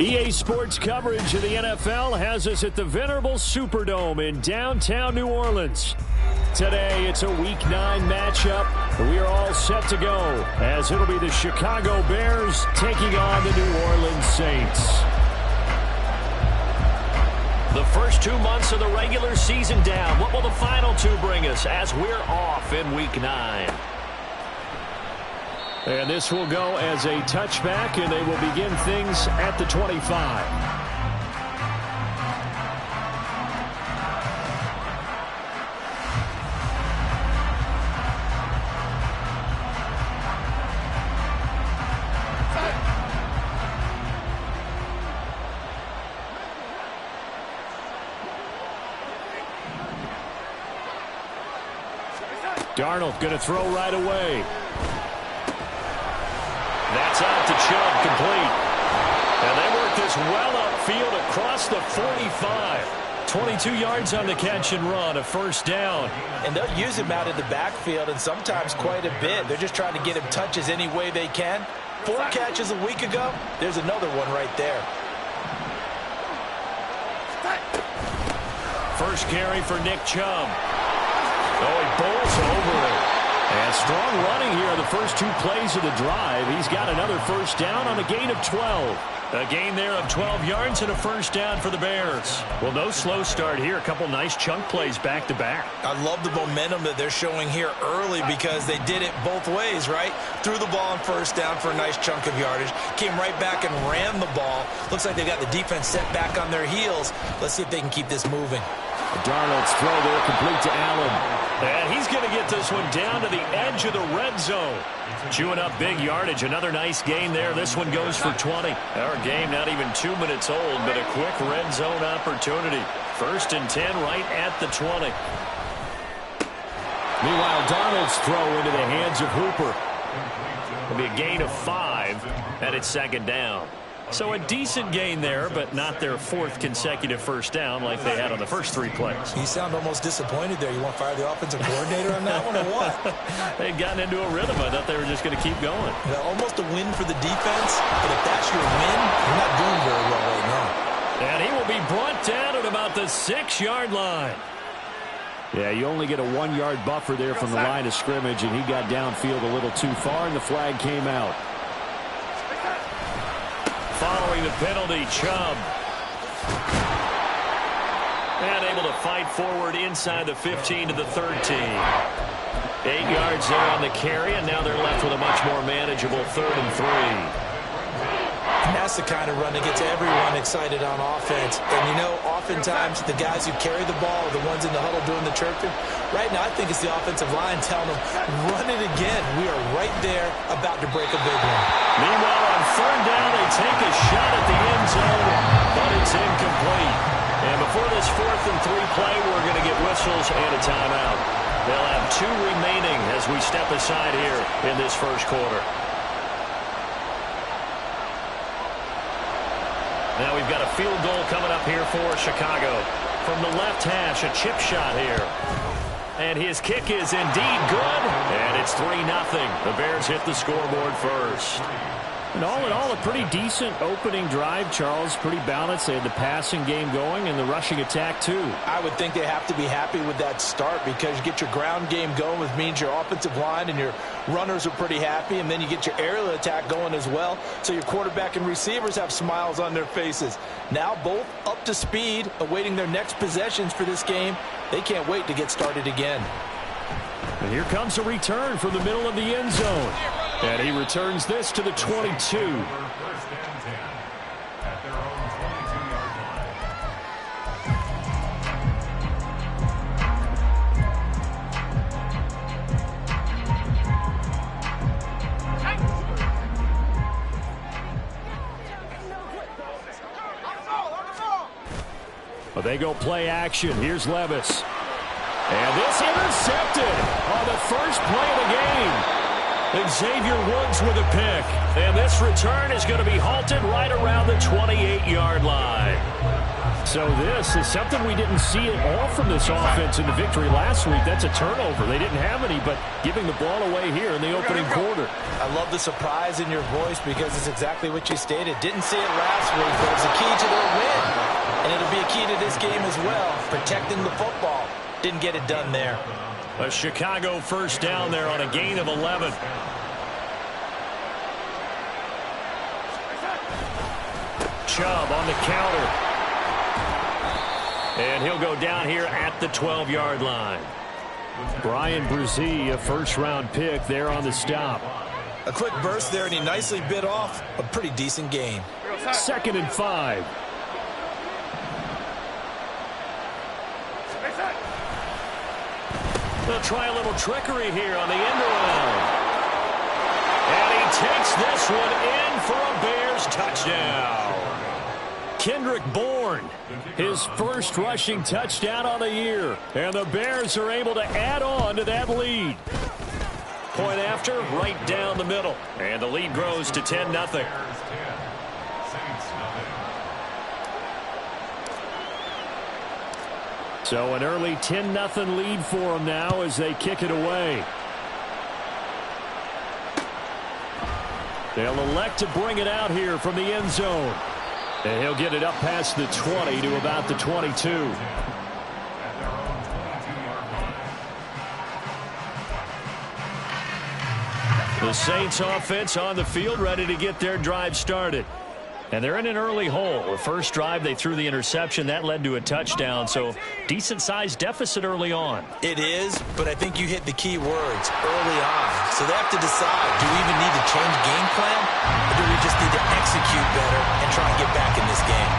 EA Sports coverage of the NFL has us at the venerable Superdome in downtown New Orleans. Today, it's a Week 9 matchup. We are all set to go as it'll be the Chicago Bears taking on the New Orleans Saints. The first 2 months of the regular season down. What will the final 2 bring us as we're off in Week 9? And this will go as a touchback, and they will begin things at the 25. Darnold going to throw right away. That's out to Chubb, complete. And they work this well upfield across the 45. 22 yards on the catch and run, a first down. And they'll use him out in the backfield, and sometimes quite a bit. They're just trying to get him touches any way they can. 4 catches a week ago. There's another one right there. First carry for Nick Chubb. Oh, he bowls over it. And strong running here the first 2 plays of the drive. He's got another first down on a gain of 12. A gain there of 12 yards and a first down for the Bears. Well, no slow start here. A couple nice chunk plays back-to-back. I love the momentum that they're showing here early because they did it both ways, right? Threw the ball on first down for a nice chunk of yardage. Came right back and ran the ball. Looks like they got the defense set back on their heels. Let's see if they can keep this moving. Darnold's throw there complete to Allen. And he's going to get this one down to the edge of the red zone. Chewing up big yardage. Another nice gain there. This one goes for 20. Our game not even 2 minutes old, but a quick red zone opportunity. First and 10 right at the 20. Meanwhile, Darnold's throw into the hands of Hooper. It'll be a gain of 5, and it's second down. So a decent gain there, but not their 4th consecutive first down like they had on the first 3 plays. You sound almost disappointed there. You want to fire the offensive coordinator on that one or what? They'd gotten into a rhythm. I thought they were just going to keep going. Yeah, almost a win for the defense, but if that's your win, you're not doing very well right now. And he will be brought down at about the 6-yard line. Yeah, you only get a 1-yard buffer there from the line of scrimmage, and he got downfield a little too far, and the flag came out. Following the penalty, Chubb. And able to fight forward inside the 15 to the 13. 8 yards there on the carry, and now they're left with a much more manageable 3rd and 3. And that's the kind of run that gets everyone excited on offense. And, you know, oftentimes the guys who carry the ball are the ones in the huddle doing the chirping. Right now, I think it's the offensive line telling them, run it again. We are right there about to break a big one. Meanwhile, on 3rd down, they take a shot at the end zone, but it's incomplete. And before this 4th and 3 play, we're going to get whistles and a timeout. They'll have 2 remaining as we step aside here in this first quarter. Now we've got a field goal coming up here for Chicago. From the left hash, a chip shot here. And his kick is indeed good. And it's 3-0. The Bears hit the scoreboard first. And all in all, a pretty decent opening drive, Charles. Pretty balanced. They had the passing game going and the rushing attack, too. I would think they have to be happy with that start because you get your ground game going, which means your offensive line and your runners are pretty happy, and then you get your aerial attack going as well. So your quarterback and receivers have smiles on their faces. Now both up to speed, awaiting their next possessions for this game. They can't wait to get started again. And here comes a return from the middle of the end zone. And he returns this to the 22. Well, they go play action. Here's Levis. And this intercepted on the first play of the game. Xavier Woods with a pick. And this return is going to be halted right around the 28-yard line. So this is something we didn't see at all from this offense in the victory last week. That's a turnover. They didn't have any, but giving the ball away here in the opening quarter. I love the surprise in your voice because it's exactly what you stated. Didn't see it last week, but it's a key to their win. And it'll be a key to this game as well, protecting the football. Didn't get it done there. A Chicago first down there on a gain of 11. Chubb on the counter. And he'll go down here at the 12-yard line. Brian Brzee, a first-round pick there on the stop. A quick burst there, and he nicely bit off a pretty decent gain. 2nd and 5. They'll try a little trickery here on the end around. And he takes this one in for a Bears touchdown. Kendrick Bourne, his first rushing touchdown on the year. And the Bears are able to add on to that lead. Point after, right down the middle. And the lead grows to 10-0. So an early 10-0 lead for them now as they kick it away. They'll elect to bring it out here from the end zone. And he'll get it up past the 20 to about the 22. The Saints offense on the field ready to get their drive started. And they're in an early hole. The first drive, they threw the interception. That led to a touchdown. So decent-sized deficit early on. It is, but I think you hit the key words early on. So they have to decide, do we even need to change game plan? Or do we just need to execute better and try and get back in this game?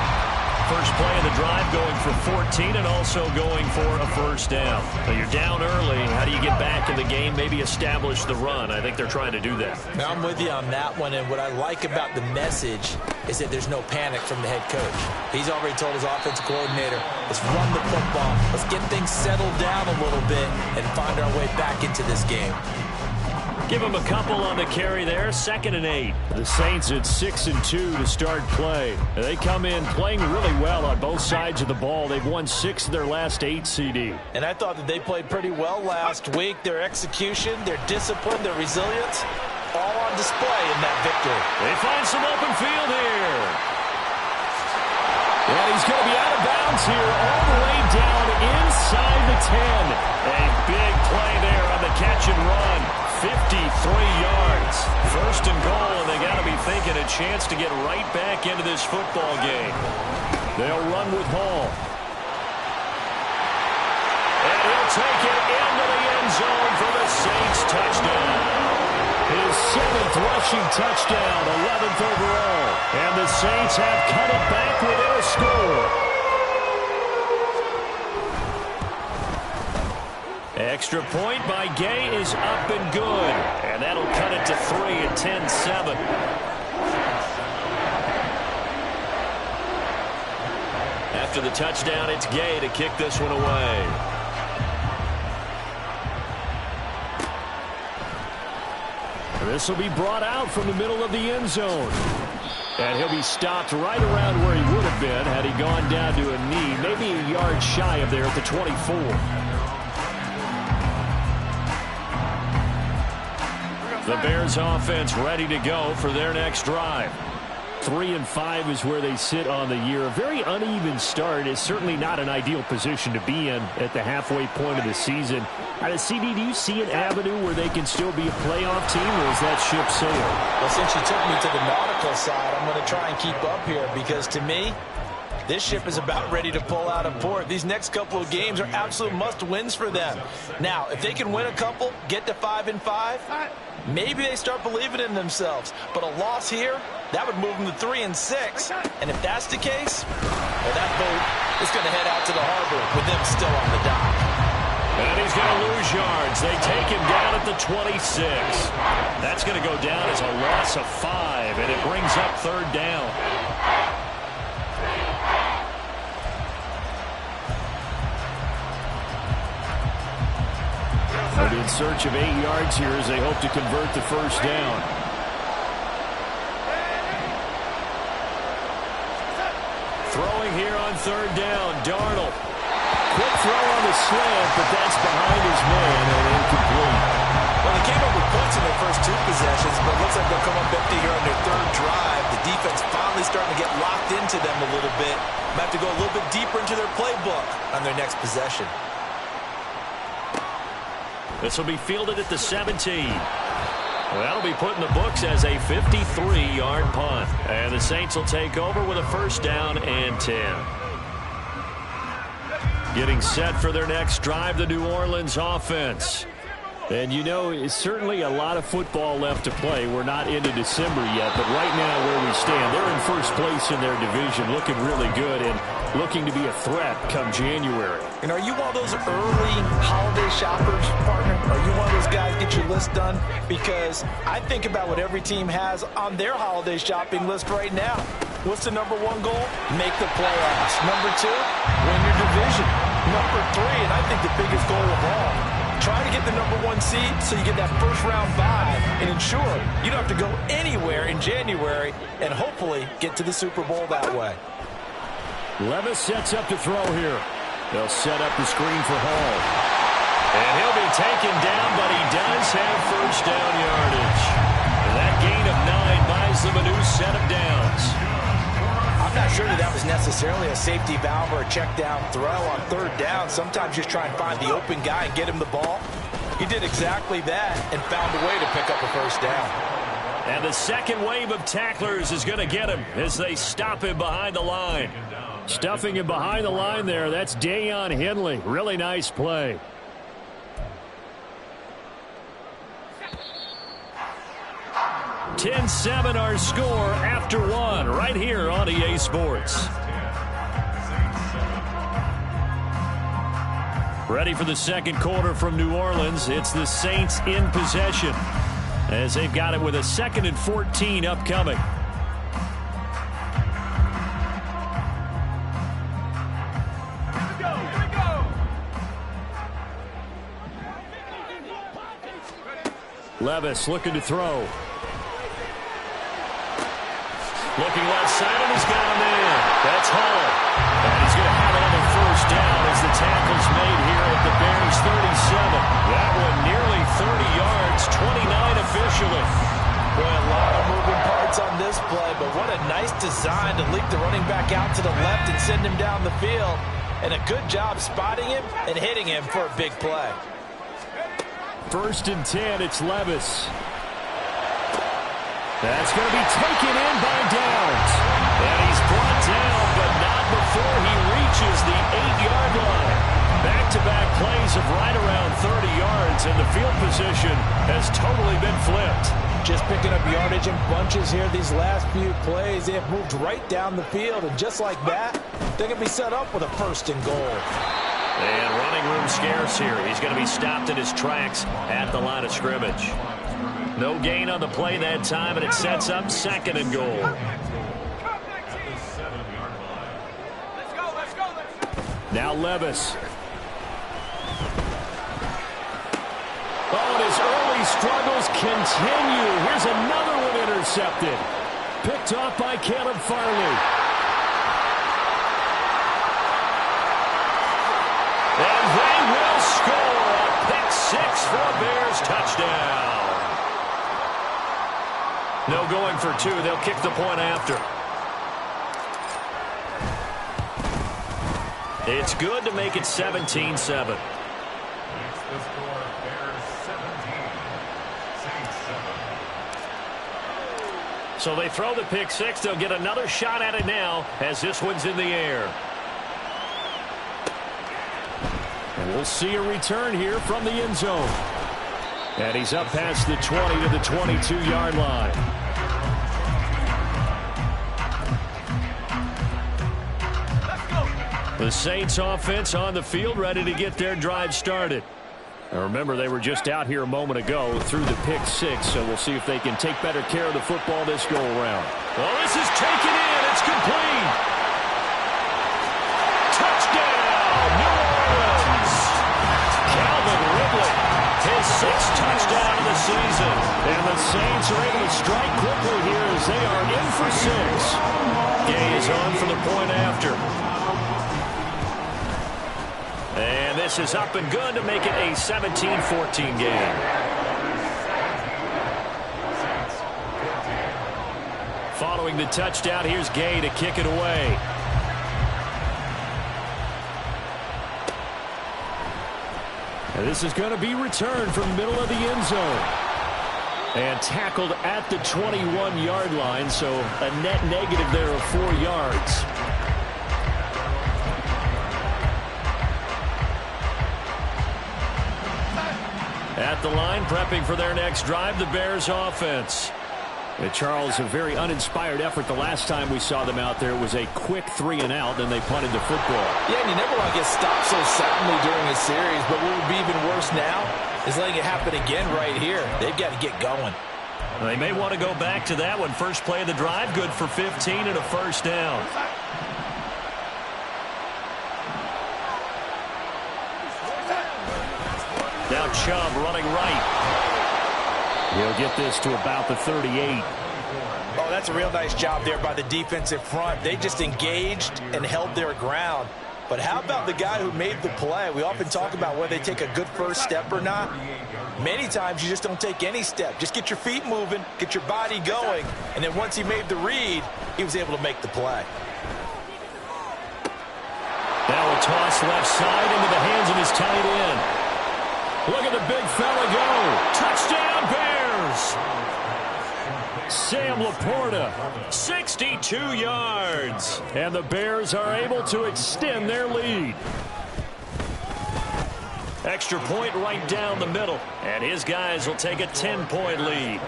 First play of the drive going for 14 and also going for a first down. So you're down early. How do you get back in the game? Maybe establish the run. I think they're trying to do that. Now I'm with you on that one, and what I like about the message is that there's no panic from the head coach. He's already told his offensive coordinator, let's run the football. Let's get things settled down a little bit and find our way back into this game. Give him a couple on the carry there. 2nd and 8. The Saints at 6-2 to start play. They come in playing really well on both sides of the ball. They've won 6 of their last 8 CD. And I thought that they played pretty well last week. Their execution, their discipline, their resilience, all on display in that victory. They find some open field here. And he's going to be out of bounds here all the way down inside the 10. A big play there on the catch and run. 53 yards. First and goal, and they got to be thinking a chance to get right back into this football game. They'll run with Hall. And he'll take it into the end zone for the Saints touchdown. His 7th rushing touchdown, 11th overall. And the Saints have cut it back within a score. Extra point by Gay is up and good. And that'll cut it to 3 at 10-7. After the touchdown, it's Gay to kick this one away. This will be brought out from the middle of the end zone. And he'll be stopped right around where he would have been had he gone down to a knee, maybe a yard shy of there at the 24. The Bears offense ready to go for their next drive. 3-5 is where they sit on the year. A very uneven start is certainly not an ideal position to be in at the halfway point of the season. CD, do you see an avenue where they can still be a playoff team, or is that ship sailed? Well, since you took me to the nautical side, I'm going to try and keep up here because to me, this ship is about ready to pull out of port. These next couple of games are absolute must-wins for them. Now, if they can win a couple, get to 5-5, maybe they start believing in themselves. But a loss here, that would move them to 3-6. And if that's the case, well, that boat is going to head out to the harbor with them still on the dock. And he's going to lose yards. They take him down at the 26. That's going to go down as a loss of 5, and it brings up 3rd down. But in search of 8 yards here as they hope to convert the first down. Throwing here on third down, Darnold. Quick throw on the slant, but that's behind his man and incomplete. Well, they came up with points in their first 2 possessions, but it looks like they'll come up empty here on their third drive. The defense finally starting to get locked into them a little bit. Might have to go a little bit deeper into their playbook on their next possession. This will be fielded at the 17. Well, that'll be put in the books as a 53-yard punt. And the Saints will take over with a first down and 10. Getting set for their next drive, the New Orleans offense. And you know, it's certainly a lot of football left to play. We're not into December yet, but right now where we stand, they're in first place in their division, looking really good and looking to be a threat come January. And are you one of those early holiday shoppers, partner? Are you one of those guys get your list done? Because I think about what every team has on their holiday shopping list right now. What's the number 1 goal? Make the playoffs. Number 2, win your division. Number 3, and I think the biggest goal of all, try to get the number 1 seed so you get that first round bye and ensure you don't have to go anywhere in January and hopefully get to the Super Bowl that way. Levis sets up to throw here. They'll set up the screen for Hall. And he'll be taken down, but he does have first down yardage. And that gain of 9 buys them a new set of downs. I'm not sure that was necessarily a safety valve or a check down throw on third down. Sometimes just try and find the open guy and get him the ball. He did exactly that and found a way to pick up a first down. And the second wave of tacklers is going to get him as they stop him behind the line. Stuffing him behind the line there, that's Dayon Henley. Really nice play. (10-7) our score after 1 right here on EA Sports. Ready for the second quarter from New Orleans. It's the Saints in possession as they've got it with a 2nd and 14 upcoming. Levis looking to throw. Looking left side, and he's got him in. That's Hall. And he's going to have another first down as the tackle's made here at the Bears 37. That one nearly 30 yards, 29 officially. Boy, a lot of moving parts on this play, but what a nice design to leak the running back out to the left and send him down the field. And a good job spotting him and hitting him for a big play. 1st and 10, it's Levis. That's going to be taken in by Downs. And he's brought down, but not before he reaches the 8-yard line. Back-to-back plays of right around 30 yards, and the field position has totally been flipped. Just picking up yardage in bunches here these last few plays. They have moved right down the field, and just like that, they're going to be set up with a 1st and goal. And running room scarce here. He's going to be stopped in his tracks at the line of scrimmage. No gain on the play that time, and it sets up 2nd and goal. Now Levis. Oh, and his early struggles continue. Here's another one intercepted. Picked off by Caleb Farley. And they will score a pick 6 for a Bears touchdown. No going for 2. They'll kick the point after. It's good to make it 17-7. So they throw the pick 6. They'll get another shot at it now as this one's in the air. And we'll see a return here from the end zone. And he's up past the 20 to the 22-yard line. The Saints offense on the field ready to get their drive started. Now remember, they were just out here a moment ago through the pick 6, so we'll see if they can take better care of the football this go-around. Well, this is taken in. It's complete. Touchdown, New Orleans. Calvin Ridley, Johnson. And the Saints are able to strike quickly here as they are in for 6. Gay is on for the point after. And this is up and good to make it a 17-14 game. Following the touchdown, here's Gay to kick it away. And this is going to be returned from the middle of the end zone. And tackled at the 21-yard line, so a net negative there of 4 yards. At the line, prepping for their next drive, the Bears offense. And Charles, a very uninspired effort the last time we saw them out there. It was a quick 3 and out, then they punted the football. Yeah, and you never want to get stopped so suddenly during a series, but what would be even worse now is letting it happen again right here. They've got to get going. They may want to go back to that one. First play of the drive, good for 15 and a first down. Now Chubb running right. He'll get this to about the 38. Oh, that's a real nice job there by the defensive front. They just engaged and held their ground. But how about the guy who made the play? We often talk about whether they take a good first step or not. Many times you just don't take any step. Just get your feet moving, get your body going, and then once he made the read, he was able to make the play. Now a toss left side into the hands of his tight end. Look at the big fella go. Touchdown, Bears. Sam Laporta, 62 yards. And the Bears are able to extend their lead. Extra point right down the middle. And his guys will take a 10-point lead.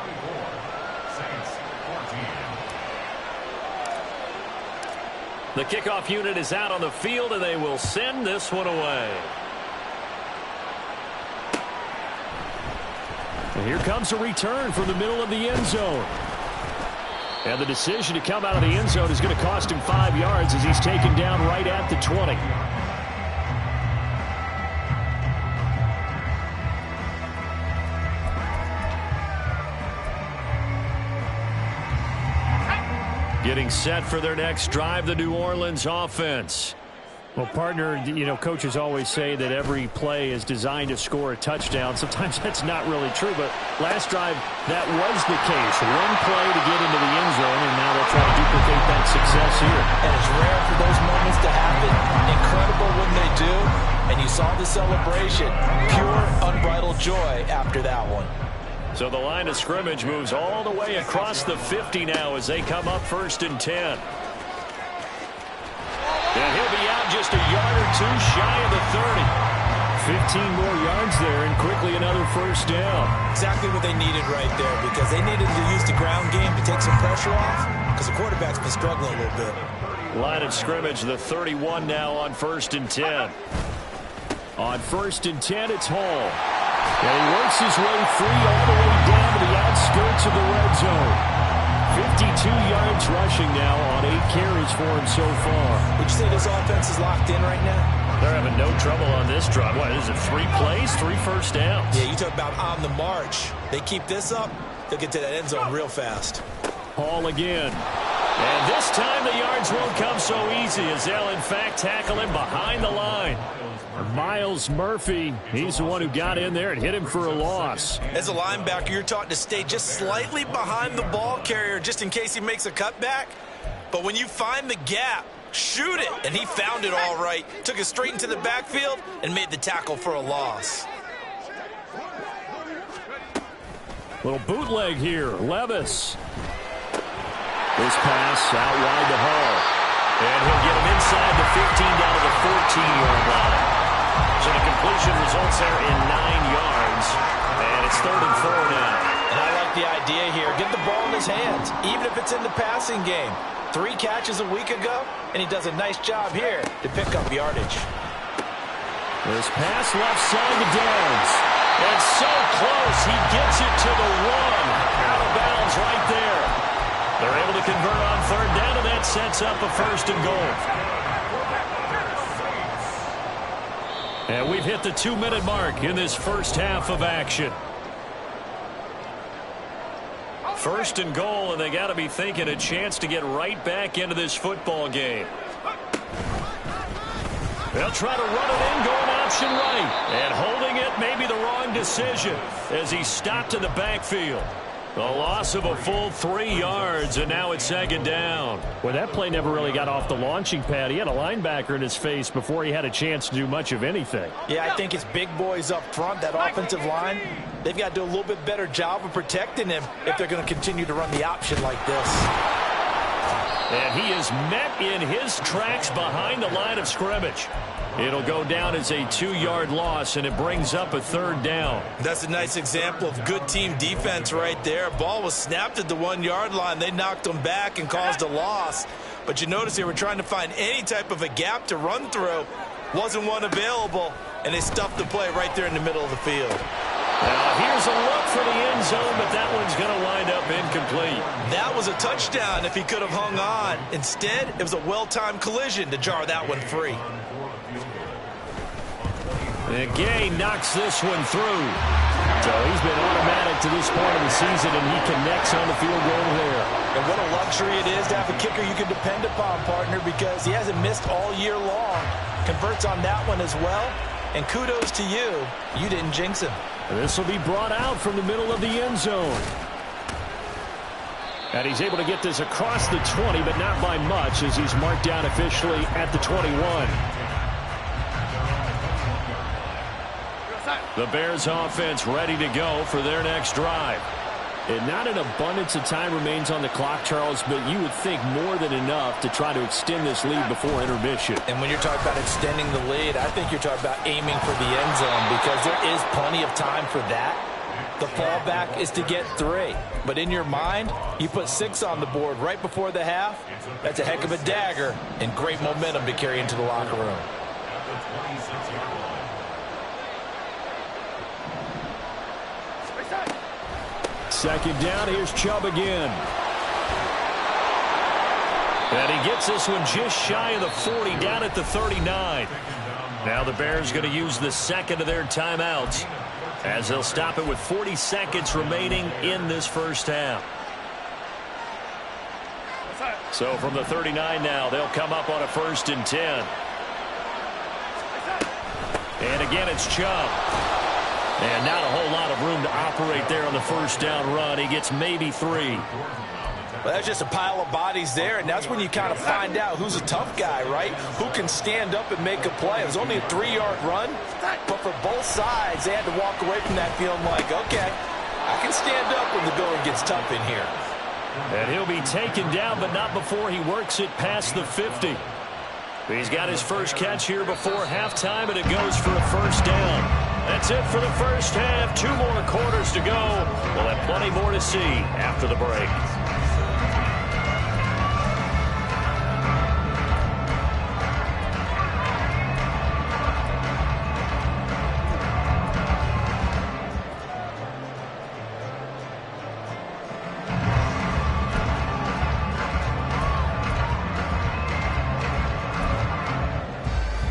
The kickoff unit is out on the field, and they will send this one away. And here comes a return from the middle of the end zone. And the decision to come out of the end zone is going to cost him 5 yards as he's taken down right at the 20. Getting set for their next drive, the New Orleans offense. Well, partner, you know, coaches always say that every play is designed to score a touchdown. Sometimes that's not really true, but last drive, that was the case. One play to get into the end zone, and now they'll try to duplicate that success here. And it's rare for those moments to happen. Incredible when they do. And you saw the celebration. Pure, unbridled joy after that one. So the line of scrimmage moves all the way across the 50 now as they come up 1st and 10. And he'll be out just a yard or two shy of the 30. 15 more yards there, and quickly another first down. Exactly what they needed right there, because they needed to use the ground game to take some pressure off, because the quarterback's been struggling a little bit. Line of scrimmage, the 31 now on 1st and 10. On 1st and 10, it's Hall. And he works his way free all the way down to the outskirts of the red zone. 52 yards rushing now on 8 carries for him so far. Would you say this offense is locked in right now? They're having no trouble on this drive. What is it, 3 plays, 3 first downs? Yeah, you talk about on the march. They keep this up, they'll get to that end zone real fast. Hall again. And this time the yards won't come so easy as they'll, in fact, tackle him behind the line. Miles Murphy, he's the one who got in there and hit him for a loss. As a linebacker, you're taught to stay just slightly behind the ball carrier just in case he makes a cutback. But when you find the gap, shoot it. And he found it all right. Took it straight into the backfield and made the tackle for a loss. Little bootleg here. Levis. This pass out wide to Hall. And he'll get him inside the 15 down to the 14-yard line. So the completion results there in 9 yards. And it's 3rd and 4 now. And I like the idea here. Get the ball in his hands, even if it's in the passing game. 3 catches a week ago, and he does a nice job here to pick up yardage. This pass left side to Downs. And so close, he gets it to the 1. Out of bounds right there. They're able to convert on 3rd down, and that sets up a 1st and goal. And we've hit the 2-minute mark in this first half of action. First and goal, and they got to be thinking a chance to get right back into this football game. They'll try to run it in, going option right. And holding it may be the wrong decision as he stopped in the backfield. A loss of a full 3 yards, and now it's second down. Well, that play never really got off the launching pad. He had a linebacker in his face before he had a chance to do much of anything. Yeah, I think it's big boys up front, that offensive line. They've got to do a little bit better job of protecting him if they're going to continue to run the option like this. And he is met in his tracks behind the line of scrimmage. It'll go down as a 2-yard loss, and it brings up a third down. That's a nice example of good team defense right there. Ball was snapped at the 1-yard line. They knocked them back and caused a loss. But you notice they were trying to find any type of a gap to run through. Wasn't one available, and they stuffed the play right there in the middle of the field. Now here's a look for the end zone, but that one's going to wind up incomplete. That was a touchdown if he could have hung on. Instead, it was a well-timed collision to jar that one free. And Gay knocks this one through. So he's been automatic to this point of the season, and he connects on the field goal there. And what a luxury it is to have a kicker you can depend upon, partner, because he hasn't missed all year long. Converts on that one as well. And kudos to you. You didn't jinx him. And this will be brought out from the middle of the end zone. And he's able to get this across the 20, but not by much, as he's marked down officially at the 21. The Bears offense ready to go for their next drive. And not an abundance of time remains on the clock, Charles, but you would think more than enough to try to extend this lead before intermission. And when you're talking about extending the lead, I think you're talking about aiming for the end zone, because there is plenty of time for that. The fallback is to get 3. But in your mind, you put 6 on the board right before the half. That's a heck of a dagger and great momentum to carry into the locker room. Second down, here's Chubb again. And he gets this one just shy of the 40, down at the 39. Now the Bears going to use the second of their timeouts, as they'll stop it with 40 seconds remaining in this first half. So from the 39 now, they'll come up on a 1st and 10. And again, it's Chubb. And not a whole lot of room to operate there on the first down run. He gets maybe 3. Well, that's just a pile of bodies there, and that's when you kind of find out who's a tough guy, right? Who can stand up and make a play. It was only a 3-yard run, but for both sides, they had to walk away from that feeling like, okay, I can stand up when the going gets tough in here. And he'll be taken down, but not before he works it past the 50. He's got his first catch here before halftime, and it goes for a first down. That's it for the first half. 2 more quarters to go. We'll have plenty more to see after the break.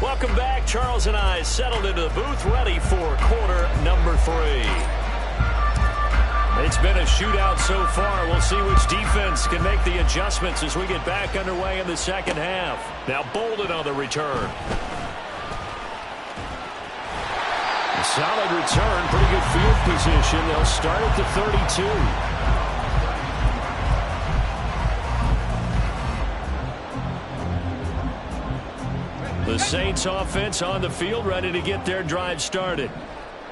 Welcome back. Charles and I settled into the booth, ready for quarter number 3. It's been a shootout so far. We'll see which defense can make the adjustments as we get back underway in the second half. Now Bolden on the return. A solid return, pretty good field position. They'll start at the 32. The Saints offense on the field, ready to get their drive started.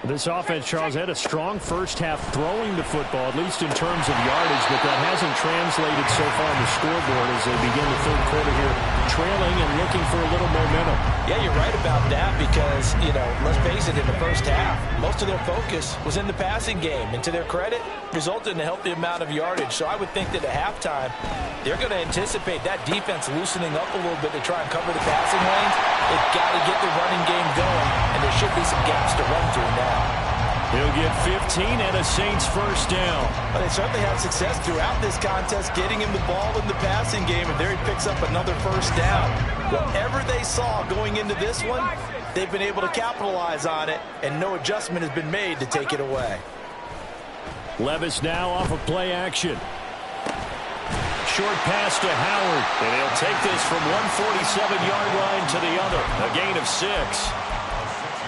This offense, Charles, had a strong first half throwing the football, at least in terms of yardage, but that hasn't translated so far on the scoreboard as they begin the third quarter here, trailing and looking for a little momentum. Yeah, you're right about that because, you know, let's face it, in the first half, most of their focus was in the passing game, and to their credit, resulted in a healthy amount of yardage. So I would think that at halftime, they're going to anticipate that defense loosening up a little bit to try and cover the passing lanes. They've got to get the running game going, and there should be some gaps to run through now. He'll get 15 and a Saints first down. Well, they certainly had success throughout this contest getting him the ball in the passing game, and there he picks up another first down. Whatever they saw going into this one, they've been able to capitalize on it, and no adjustment has been made to take it away. Levis now off of play action. Short pass to Howard, and he'll take this from 147-yard line to the other. A gain of 6.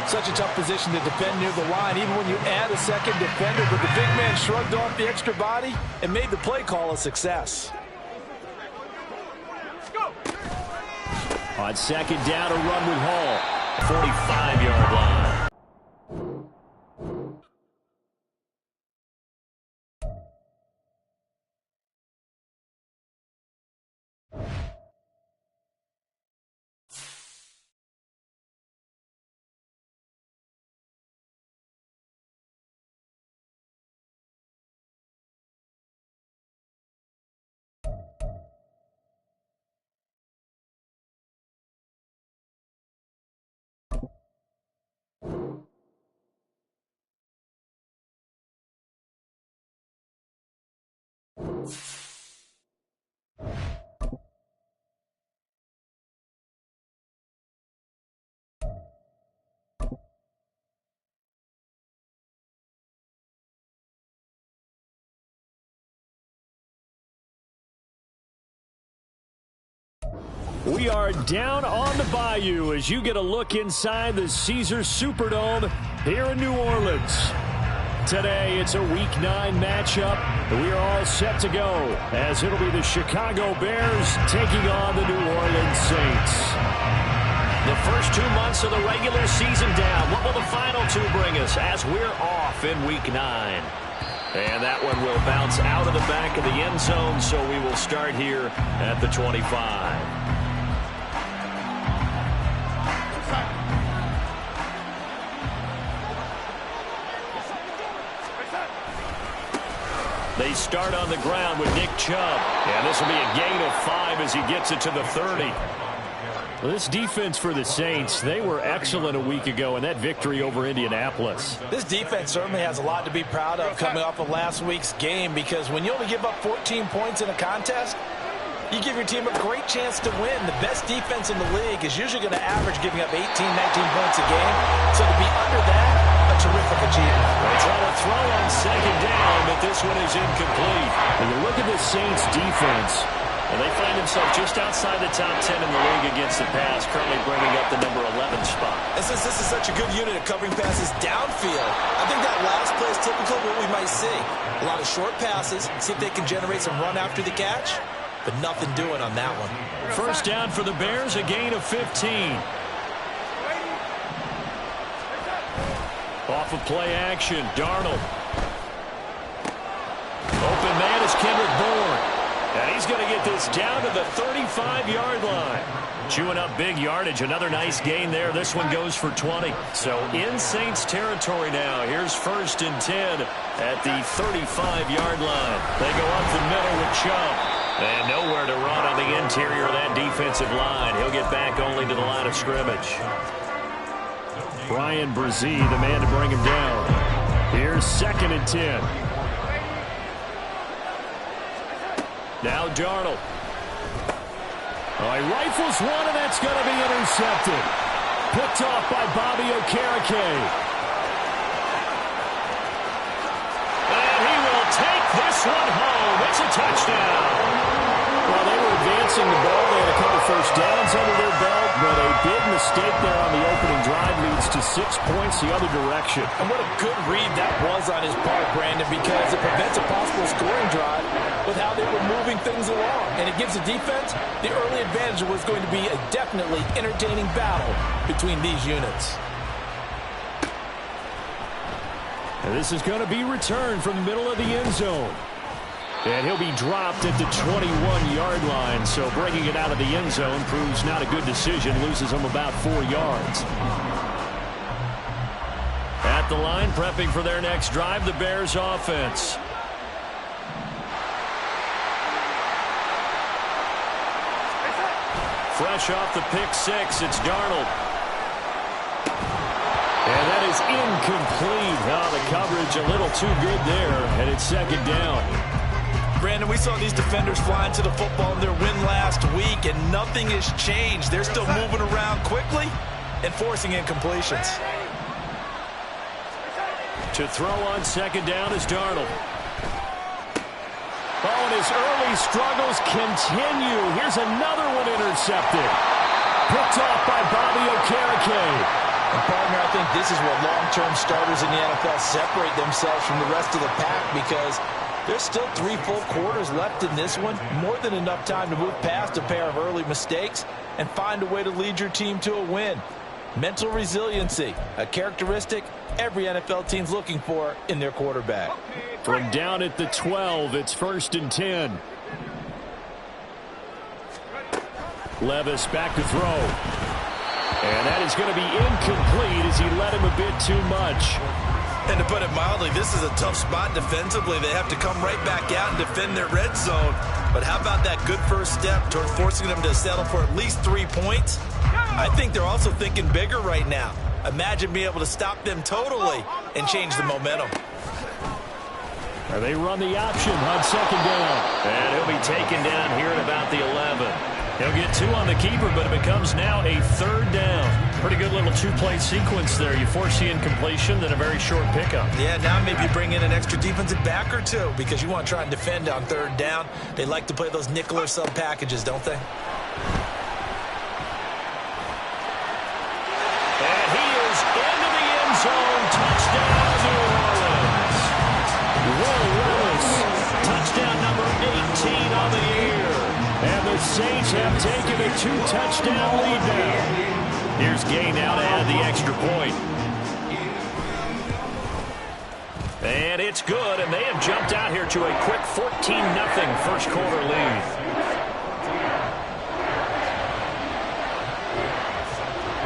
Such a tough position to defend near the line, even when you add a second defender, but the big man shrugged off the extra body and made the play call a success. On second down, a run with Hall. 45-yard line. We are down on the bayou as you get a look inside the Caesars Superdome here in New Orleans. Today, it's a Week 9 matchup. We are all set to go as it'll be the Chicago Bears taking on the New Orleans Saints. The first 2 months of the regular season down. What will the final 2 bring us as we're off in Week 9? And that one will bounce out of the back of the end zone, so we will start here at the 25. They start on the ground with Nick Chubb. And this will be a gain of 5 as he gets it to the 30. Well, this defense for the Saints, they were excellent a week ago in that victory over Indianapolis. This defense certainly has a lot to be proud of coming off of last week's game, because when you only give up 14 points in a contest, you give your team a great chance to win. The best defense in the league is usually going to average giving up 18, 19 points a game. So to be under that, a terrific achievement. They try to throw on second down, but this one is incomplete. When you look at the Saints defense, and they find themselves just outside the top 10 in the league against the pass, currently bringing up the number 11 spot. And since this is such a good unit of covering passes downfield, I think that last play is typical of what we might see. A lot of short passes, see if they can generate some run after the catch, but nothing doing on that one. First down for the Bears, a gain of 15. off of play action, Darnold. Open man is Kendrick Bourne. And he's going to get this down to the 35-yard line. Chewing up big yardage. Another nice gain there. This one goes for 20. So in Saints territory now. Here's 1st and 10 at the 35-yard line. They go up the middle with Chubb. And nowhere to run on the interior of that defensive line. He'll get back only to the line of scrimmage. Brian Brzee, the man to bring him down. Here's 2nd and 10. Now Darnold. Oh, he rifles one, and that's going to be intercepted. Picked off by Bobby Okereke. And he will take this one home. It's a touchdown. Well, they were advancing the ball. They had a couple first downs under their belt, but a big mistake there on the opening drive leads to 6 points the other direction. And what a good read that was on his part, Brandon, because it prevents a possible scoring drive with how they were moving things along. And it gives the defense the early advantage. Was going to be a definitely entertaining battle between these units. And this is going to be returned from the middle of the end zone. And he'll be dropped at the 21-yard line, so bringing it out of the end zone proves not a good decision, loses him about 4 yards. At the line, prepping for their next drive, the Bears offense. Fresh off the pick six, it's Darnold. And that is incomplete. Oh, the coverage a little too good there, and it's 2nd down. Brandon, we saw these defenders flying to the football in their win last week, and nothing has changed. They're still moving around quickly and forcing incompletions. To throw on 2nd down is Darnold. Oh, and his early struggles continue. Here's another one intercepted. Picked off by Bobby Okereke. And partner, I think this is what long-term starters in the NFL separate themselves from the rest of the pack, because there's still 3 full quarters left in this one. More than enough time to move past a pair of early mistakes and find a way to lead your team to a win. Mental resiliency, a characteristic every NFL team's looking for in their quarterback. From down at the 12, it's 1st and 10. Levis back to throw. And that is going to be incomplete as he led him a bit too much. And to put it mildly, this is a tough spot defensively. They have to come right back out and defend their red zone. But how about that good first step toward forcing them to settle for at least 3 points? I think they're also thinking bigger right now. Imagine being able to stop them totally and change the momentum. They run the option on 2nd down. And he'll be taken down here at about the 11. He'll get 2 on the keeper, but it becomes now a 3rd down. Pretty good little 2-play sequence there. You force the incompletion, then a very short pickup. Yeah, now maybe you bring in an extra defensive back or 2 because you want to try and defend on 3rd down. They like to play those nickel or sub packages, don't they? And he is into the end zone. Touchdown, New Orleans. Will Levis. Touchdown number 18 on the year. And the Saints have taken a 2-touchdown lead now. Here's Gay now to add the extra point. And it's good, and they have jumped out here to a quick 14-0 first quarter lead.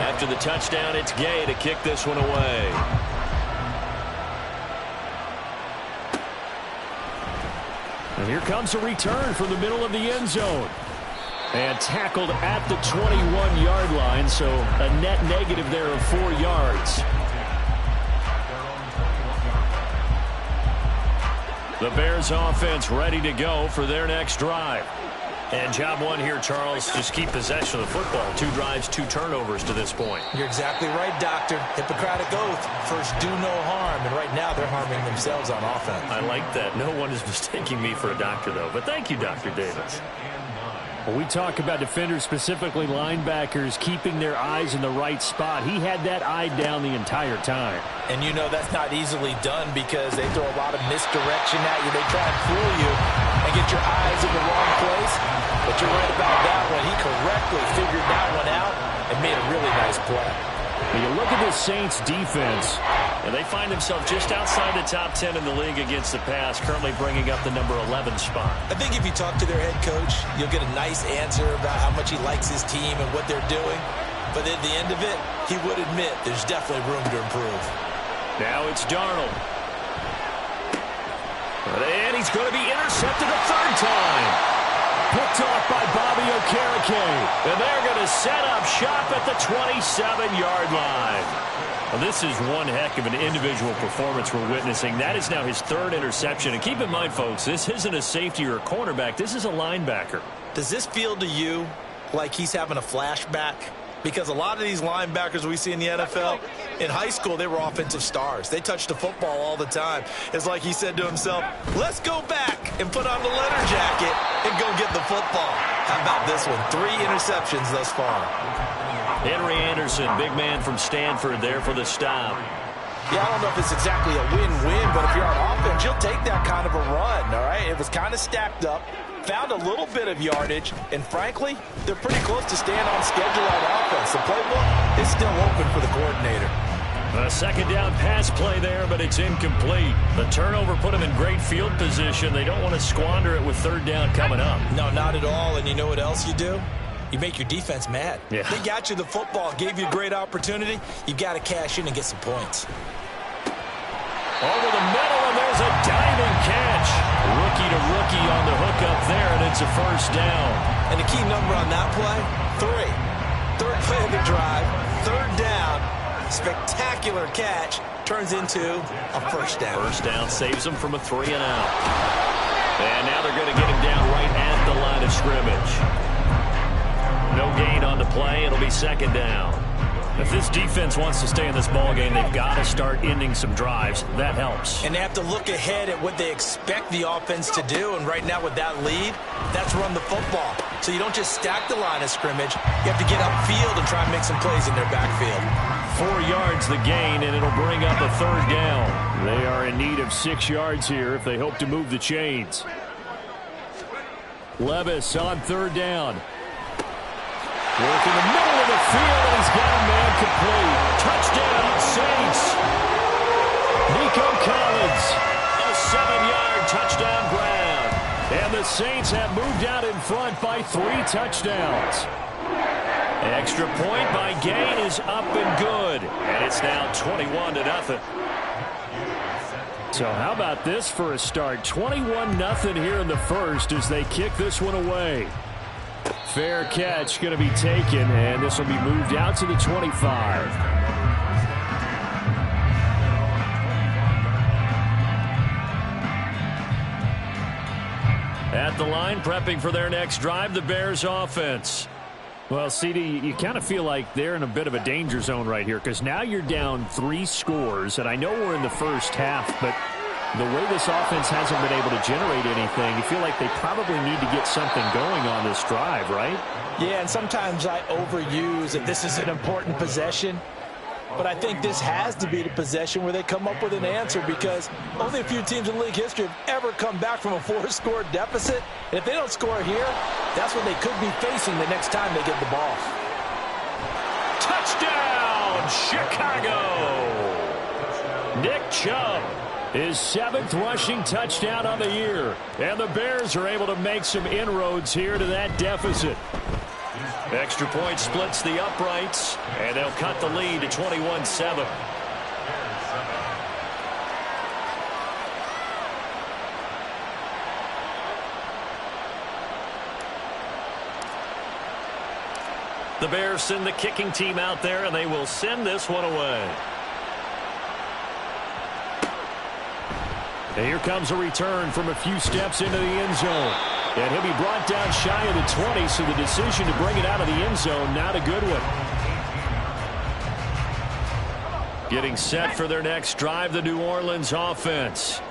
After the touchdown, it's Gay to kick this one away. And here comes a return from the middle of the end zone. And tackled at the 21-yard line, so a net negative there of 4 yards. The Bears offense ready to go for their next drive. And job one here, Charles, just keep possession of the football. 2 drives, 2 turnovers to this point. You're exactly right, Doctor. Hippocratic oath. First, do no harm. And right now, they're harming themselves on offense. I like that. No one is mistaking me for a doctor, though. But thank you, Dr. Davis. When we talk about defenders, specifically linebackers, keeping their eyes in the right spot, he had that eye down the entire time. And you know that's not easily done because they throw a lot of misdirection at you. They try and fool you and get your eyes in the wrong place. But you're right about that one. He correctly figured that one out and made a really nice play. When you look at this Saints defense, and they find themselves just outside the top 10 in the league against the pass, currently bringing up the number 11 spot. I think if you talk to their head coach, you'll get a nice answer about how much he likes his team and what they're doing. But at the end of it, he would admit there's definitely room to improve. Now it's Darnold. And he's going to be intercepted a 3rd time. picked off by Bobby Okereke. And they're going to set up shop at the 27-yard line. Well, this is one heck of an individual performance we're witnessing. That is now his 3rd interception. And keep in mind, folks, this isn't a safety or a cornerback. This is a linebacker. Does this feel to you like he's having a flashback? Because a lot of these linebackers we see in the NFL, in high school, they were offensive stars. They touched the football all the time. It's like he said to himself, let's go back and put on the letter jacket and go get the football. How about this one? 3 interceptions thus far. Henry Anderson, big man from Stanford, there for the stop. Yeah, I don't know if it's exactly a win-win, but if you're on offense, you'll take that kind of a run, all right? It was kind of stacked up. Found a little bit of yardage, and frankly, they're pretty close to staying on schedule on offense. The playbook is still open for the coordinator. A 2nd down pass play there, but it's incomplete. The turnover put them in great field position. They don't want to squander it with 3rd down coming up. No, not at all, and you know what else you do? You make your defense mad. Yeah. They got you the football, gave you a great opportunity. You got to cash in and get some points. Over the middle, and there's a diving catch. Rookie to rookie on the hook up there, and it's a 1st down. And the key number on that play, 3. 3rd play of the drive, 3rd down, spectacular catch, turns into a 1st down. 1st down saves them from a 3 and out. And now they're going to get him down right at the line of scrimmage. No gain on the play. It'll be 2nd down. If this defense wants to stay in this ballgame, they've got to start ending some drives. That helps. And they have to look ahead at what they expect the offense to do. And right now with that lead, that's run the football. So you don't just stack the line of scrimmage. You have to get upfield and try and make some plays in their backfield. 4 yards the gain, and it'll bring up a third down. They are in need of 6 yards here if they hope to move the chains. Levis on third down. Work in the middle of the field, and he's got a man complete. Touchdown, Saints. Nico Collins, a 7-yard touchdown grab. And the Saints have moved out in front by 3 touchdowns. Extra point by Gain is up and good. And it's now 21-0. So how about this for a start? 21-0 here in the first as they kick this one away. Fair catch going to be taken, and this will be moved out to the 25. At the line, prepping for their next drive, the Bears offense. Well, CD, you kind of feel like they're in a bit of a danger zone right here because now you're down 3 scores, and I know we're in the first half, but the way this offense hasn't been able to generate anything, you feel like they probably need to get something going on this drive, right? Yeah, and sometimes I overuse that this is an important possession. But I think this has to be the possession where they come up with an answer because only a few teams in league history have ever come back from a 4-score deficit. And if they don't score here, that's what they could be facing the next time they get the ball. Touchdown, Chicago! Nick Chubb. His 7th rushing touchdown on the year. And the Bears are able to make some inroads here to that deficit. Extra point splits the uprights, and they'll cut the lead to 21-7. The Bears send the kicking team out there, and they will send this one away. And here comes a return from a few steps into the end zone. And he'll be brought down shy of the 20, so the decision to bring it out of the end zone, not a good one. Getting set for their next drive, the New Orleans offense.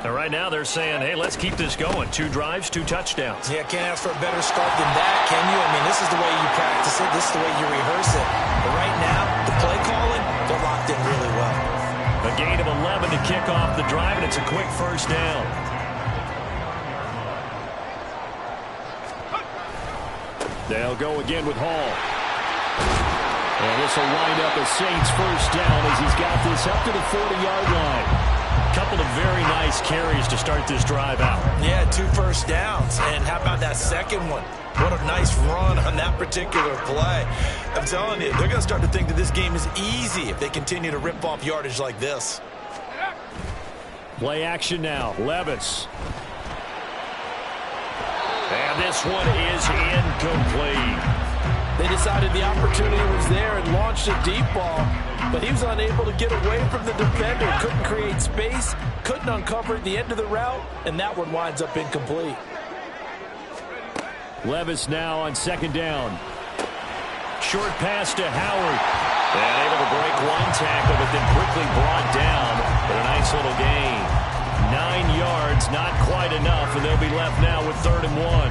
And right now they're saying, hey, let's keep this going. 2 drives, 2 touchdowns. Yeah, can't ask for a better start than that, can you? I mean, this is the way you practice it. This is the way you rehearse it. But right now, the play calling, they're locked in really well. A gain of 11 to kick off the drive, and it's a quick first down. They'll go again with Hall. And this will wind up a Saints first down as he's got this up to the 40-yard line. Couple of very nice carries to start this drive out. Yeah, 2 first downs. And how about that second one? What a nice run on that particular play. I'm telling you, they're going to start to think that this game is easy if they continue to rip off yardage like this. Play action now. Levis. And this one is incomplete. They decided the opportunity was there and launched a deep ball, but he was unable to get away from the defender, couldn't create space, couldn't uncover at the end of the route, and that one winds up incomplete. Levis now on second down. Short pass to Howard. And able to break one tackle, but then quickly brought down with a nice little gain. 9 yards, not quite enough, and they'll be left now with 3rd and 1.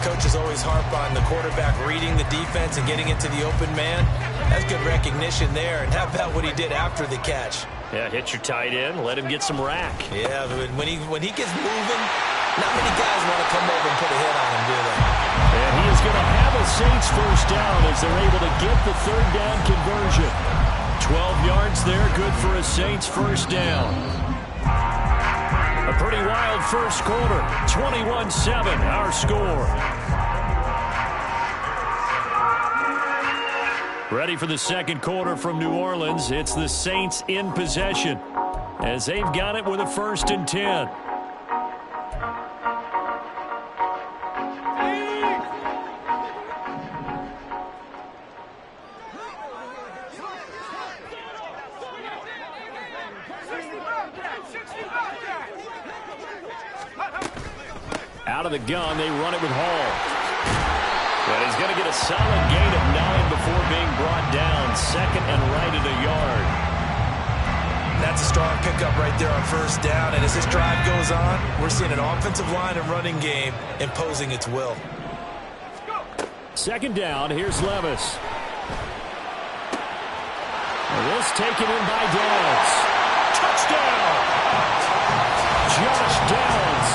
Coaches always harp on the quarterback reading the defense and getting into the open man. That's good recognition there. And how about what he did after the catch? Yeah, hit your tight end, let him get some rack. Yeah, when he gets moving, not many guys want to come over and put a hit on him, do they? And he is going to have a Saints first down as they're able to get the 3rd down conversion. 12 yards there, good for a Saints first down. A pretty wild first quarter. 21-7, our score. Ready for the second quarter from New Orleans. It's the Saints in possession as they've got it with a 1st and 10. Out of the gun, they run it with Hall. But he's going to get a solid gain of 9 before being brought down. Second and right at a yard. That's a strong pickup right there on first down. And as this drive goes on, we're seeing an offensive line and running game imposing its will. Second down, here's Levis. This taken in by Downs. Touchdown! Josh Downs,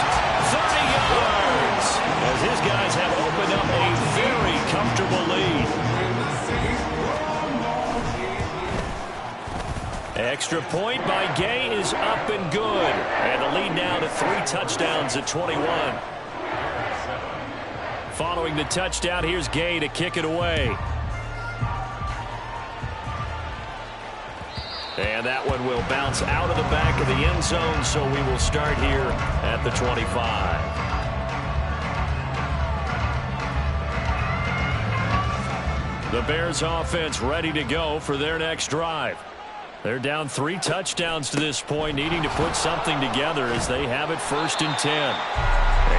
30 yards. As his guys have opened up a very comfortable lead. Extra point by Gay is up and good. And the lead now to 3 touchdowns at 21. Following the touchdown, here's Gay to kick it away. And that one will bounce out of the back of the end zone, so we will start here at the 25. The Bears offense ready to go for their next drive. They're down 3 touchdowns to this point, needing to put something together as they have it 1st and 10.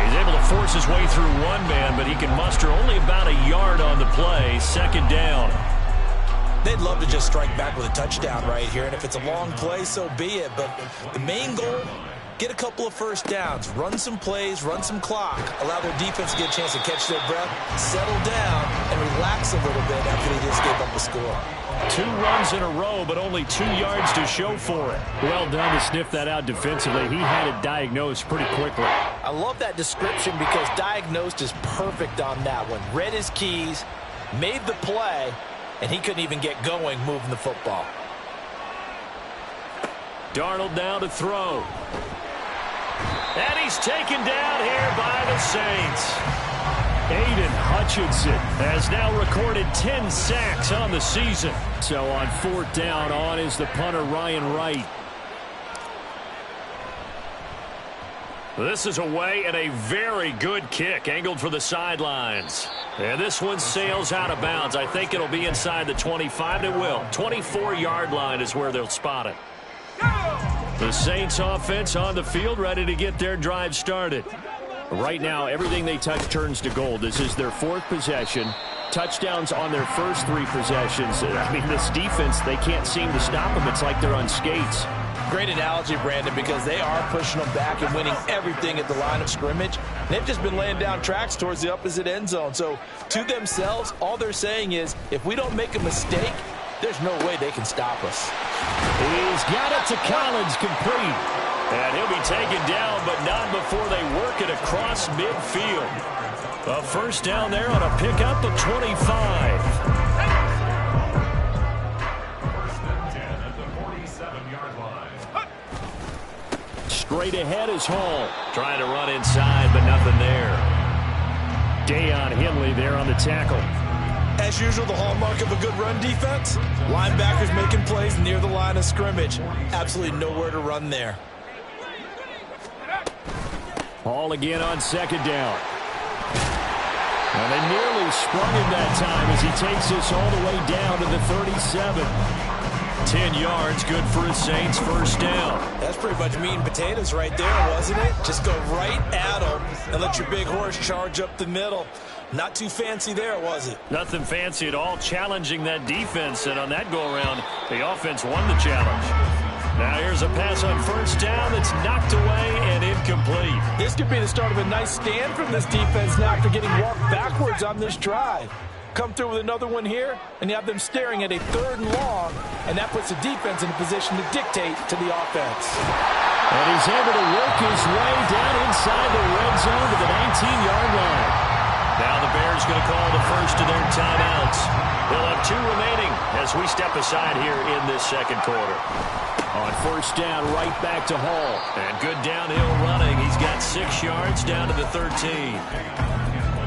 He's able to force his way through one man, but he can muster only about a yard on the play. 2nd down. They'd love to just strike back with a touchdown right here, and if it's a long play, so be it. But the main goal, get a couple of first downs, run some plays, run some clock, allow their defense to get a chance to catch their breath, settle down, and relax a little bit after they just gave up a score. 2 runs in a row, but only 2 yards to show for it. Well done to sniff that out defensively. He had it diagnosed pretty quickly. I love that description because diagnosed is perfect on that one. Read his keys, made the play, and he couldn't even get going moving the football. Darnold now to throw. And he's taken down here by the Saints. Aiden Hutchinson has now recorded 10 sacks on the season. So on 4th down, on is the punter Ryan Wright. This is away and a very good kick angled for the sidelines. And this one sails out of bounds. I think it'll be inside the 25. It will. 24-yard line is where they'll spot it. The Saints offense on the field ready to get their drive started. Right now, everything they touch turns to gold. This is their 4th possession. Touchdowns on their first 3 possessions. I mean, this defense, they can't seem to stop them. It's like they're on skates. Great analogy, Brandon, because they are pushing them back and winning everything at the line of scrimmage. They've just been laying down tracks towards the opposite end zone. So to themselves, all they're saying is, if we don't make a mistake, there's no way they can stop us. He's got it to Collins, complete. And he'll be taken down, but not before they work it across midfield. A first down there on a pickup of 25. Straight ahead is Hall. Trying to run inside, but nothing there. Deion Henley there on the tackle. As usual, the hallmark of a good run defense, linebackers making plays near the line of scrimmage. Absolutely nowhere to run there. Hall again on 2nd down. And they nearly sprung him that time as he takes this all the way down to the 37. 10 yards, good for his Saints, 1st down. That's pretty much meat and potatoes right there, wasn't it? Just go right at them and let your big horse charge up the middle. Not too fancy there, was it? Nothing fancy at all, challenging that defense, and on that go-around, the offense won the challenge. Now here's a pass on 1st down that's knocked away and incomplete. This could be the start of a nice stand from this defense now after getting walked backwards on this drive. Come through with another one here, and you have them staring at a 3rd and long, and that puts the defense in a position to dictate to the offense. And he's able to work his way down inside the red zone to the 19-yard line. Now the Bears going to call the first of their timeouts. They'll have 2 remaining as we step aside here in this 2nd quarter. On 1st down, right back to Hall. And good downhill running. He's got 6 yards down to the 13.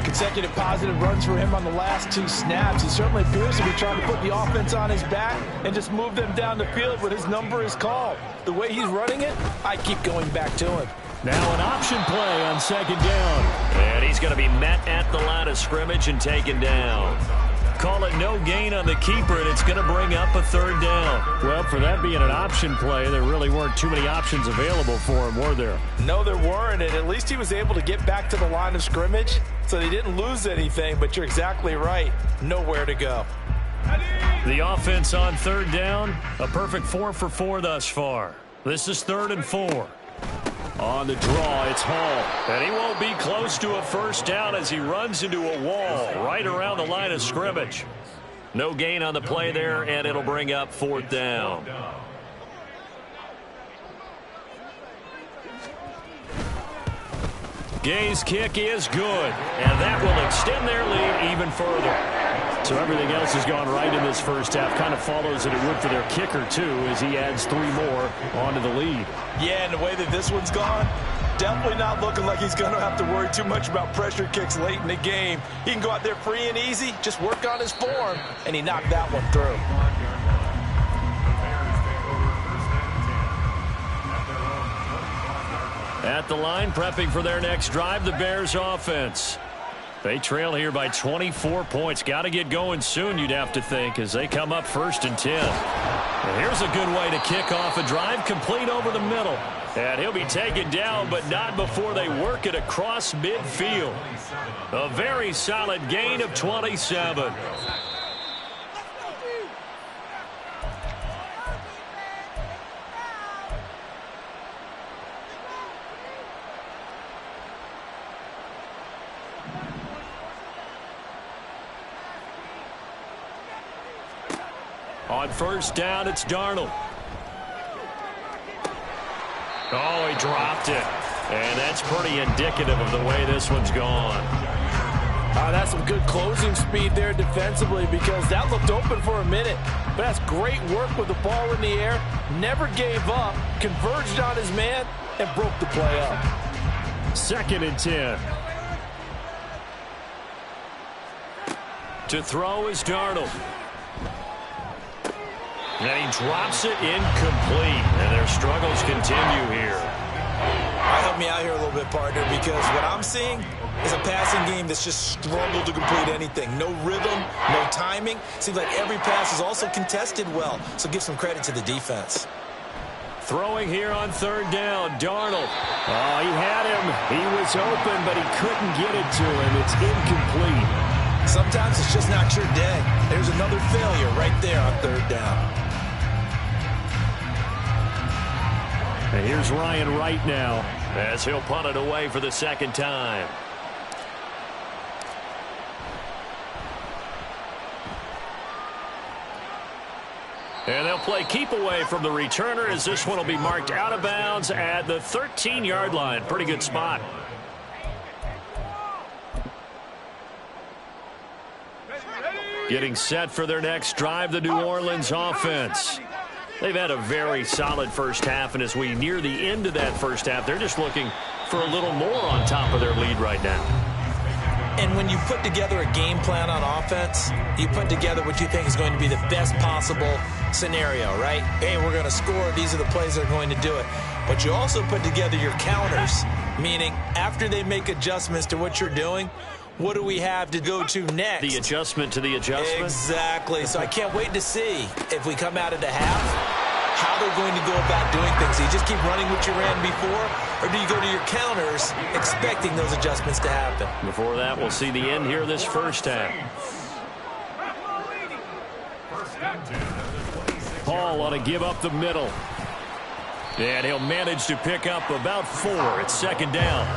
Consecutive positive runs for him on the last 2 snaps. He certainly appears to be trying to put the offense on his back and just move them down the field when his number is called. The way he's running it, I keep going back to him. Now an option play on 2nd down. And he's going to be met at the line of scrimmage and taken down. Call it no gain on the keeper, and it's going to bring up a 3rd down. Well, for that being an option play, there really weren't too many options available for him, were there? No, there weren't, and at least he was able to get back to the line of scrimmage, so they didn't lose anything, but you're exactly right. Nowhere to go. The offense on third down, a perfect 4 for 4 thus far. This is 3rd and 4. On the draw, it's Hall. And he won't be close to a first down as he runs into a wall right around the line of scrimmage. No gain on the play there, and it'll bring up 4th down. Gay's kick is good, and that will extend their lead even further. So everything else has gone right in this first half. Kind of follows that it would for their kicker, too, as he adds 3 more onto the lead. Yeah, and the way that this one's gone, definitely not looking like he's going to have to worry too much about pressure kicks late in the game. He can go out there free and easy, just work on his form, and he knocked that one through. At the line, prepping for their next drive, the Bears offense. They trail here by 24 points. Got to get going soon, you'd have to think, as they come up 1st and 10. And here's a good way to kick off a drive, complete over the middle. And he'll be taken down, but not before they work it across midfield. A very solid gain of 27. On first down, it's Darnold. Oh, he dropped it. And that's pretty indicative of the way this one's gone. That's some good closing speed there defensively, because that looked open for a minute. But that's great work with the ball in the air. Never gave up, converged on his man, and broke the play up. 2nd and 10. To throw is Darnold. And he drops it incomplete. And their struggles continue here. Help me out here a little bit, partner, because what I'm seeing is a passing game that's just struggled to complete anything. No rhythm, no timing. Seems like every pass is also contested well, so give some credit to the defense. Throwing here on 3rd down, Darnold. Oh, he had him. He was open, but he couldn't get it to him. It's incomplete. Sometimes it's just not your day. There's another failure right there on 3rd down. And here's Ryan Wright now, as he'll punt it away for the 2nd time. And they'll play keep away from the returner, as this one will be marked out of bounds at the 13-yard line. Pretty good spot. Getting set for their next drive, the New Orleans offense. They've had a very solid first half, and as we near the end of that first half, they're just looking for a little more on top of their lead right now. And when you put together a game plan on offense, you put together what you think is going to be the best possible scenario, right? Hey, we're going to score. These are the plays that are going to do it. But you also put together your counters, meaning after they make adjustments to what you're doing, what do we have to go to next? The adjustment to the adjustment? Exactly. So I can't wait to see if we come out of the half, how they're going to go about doing things. Do you just keep running what you ran before, or do you go to your counters expecting those adjustments to happen? Before that, we'll see the end here of this first half. Hall ought to give up the middle. And he'll manage to pick up about 4. It's 2nd down.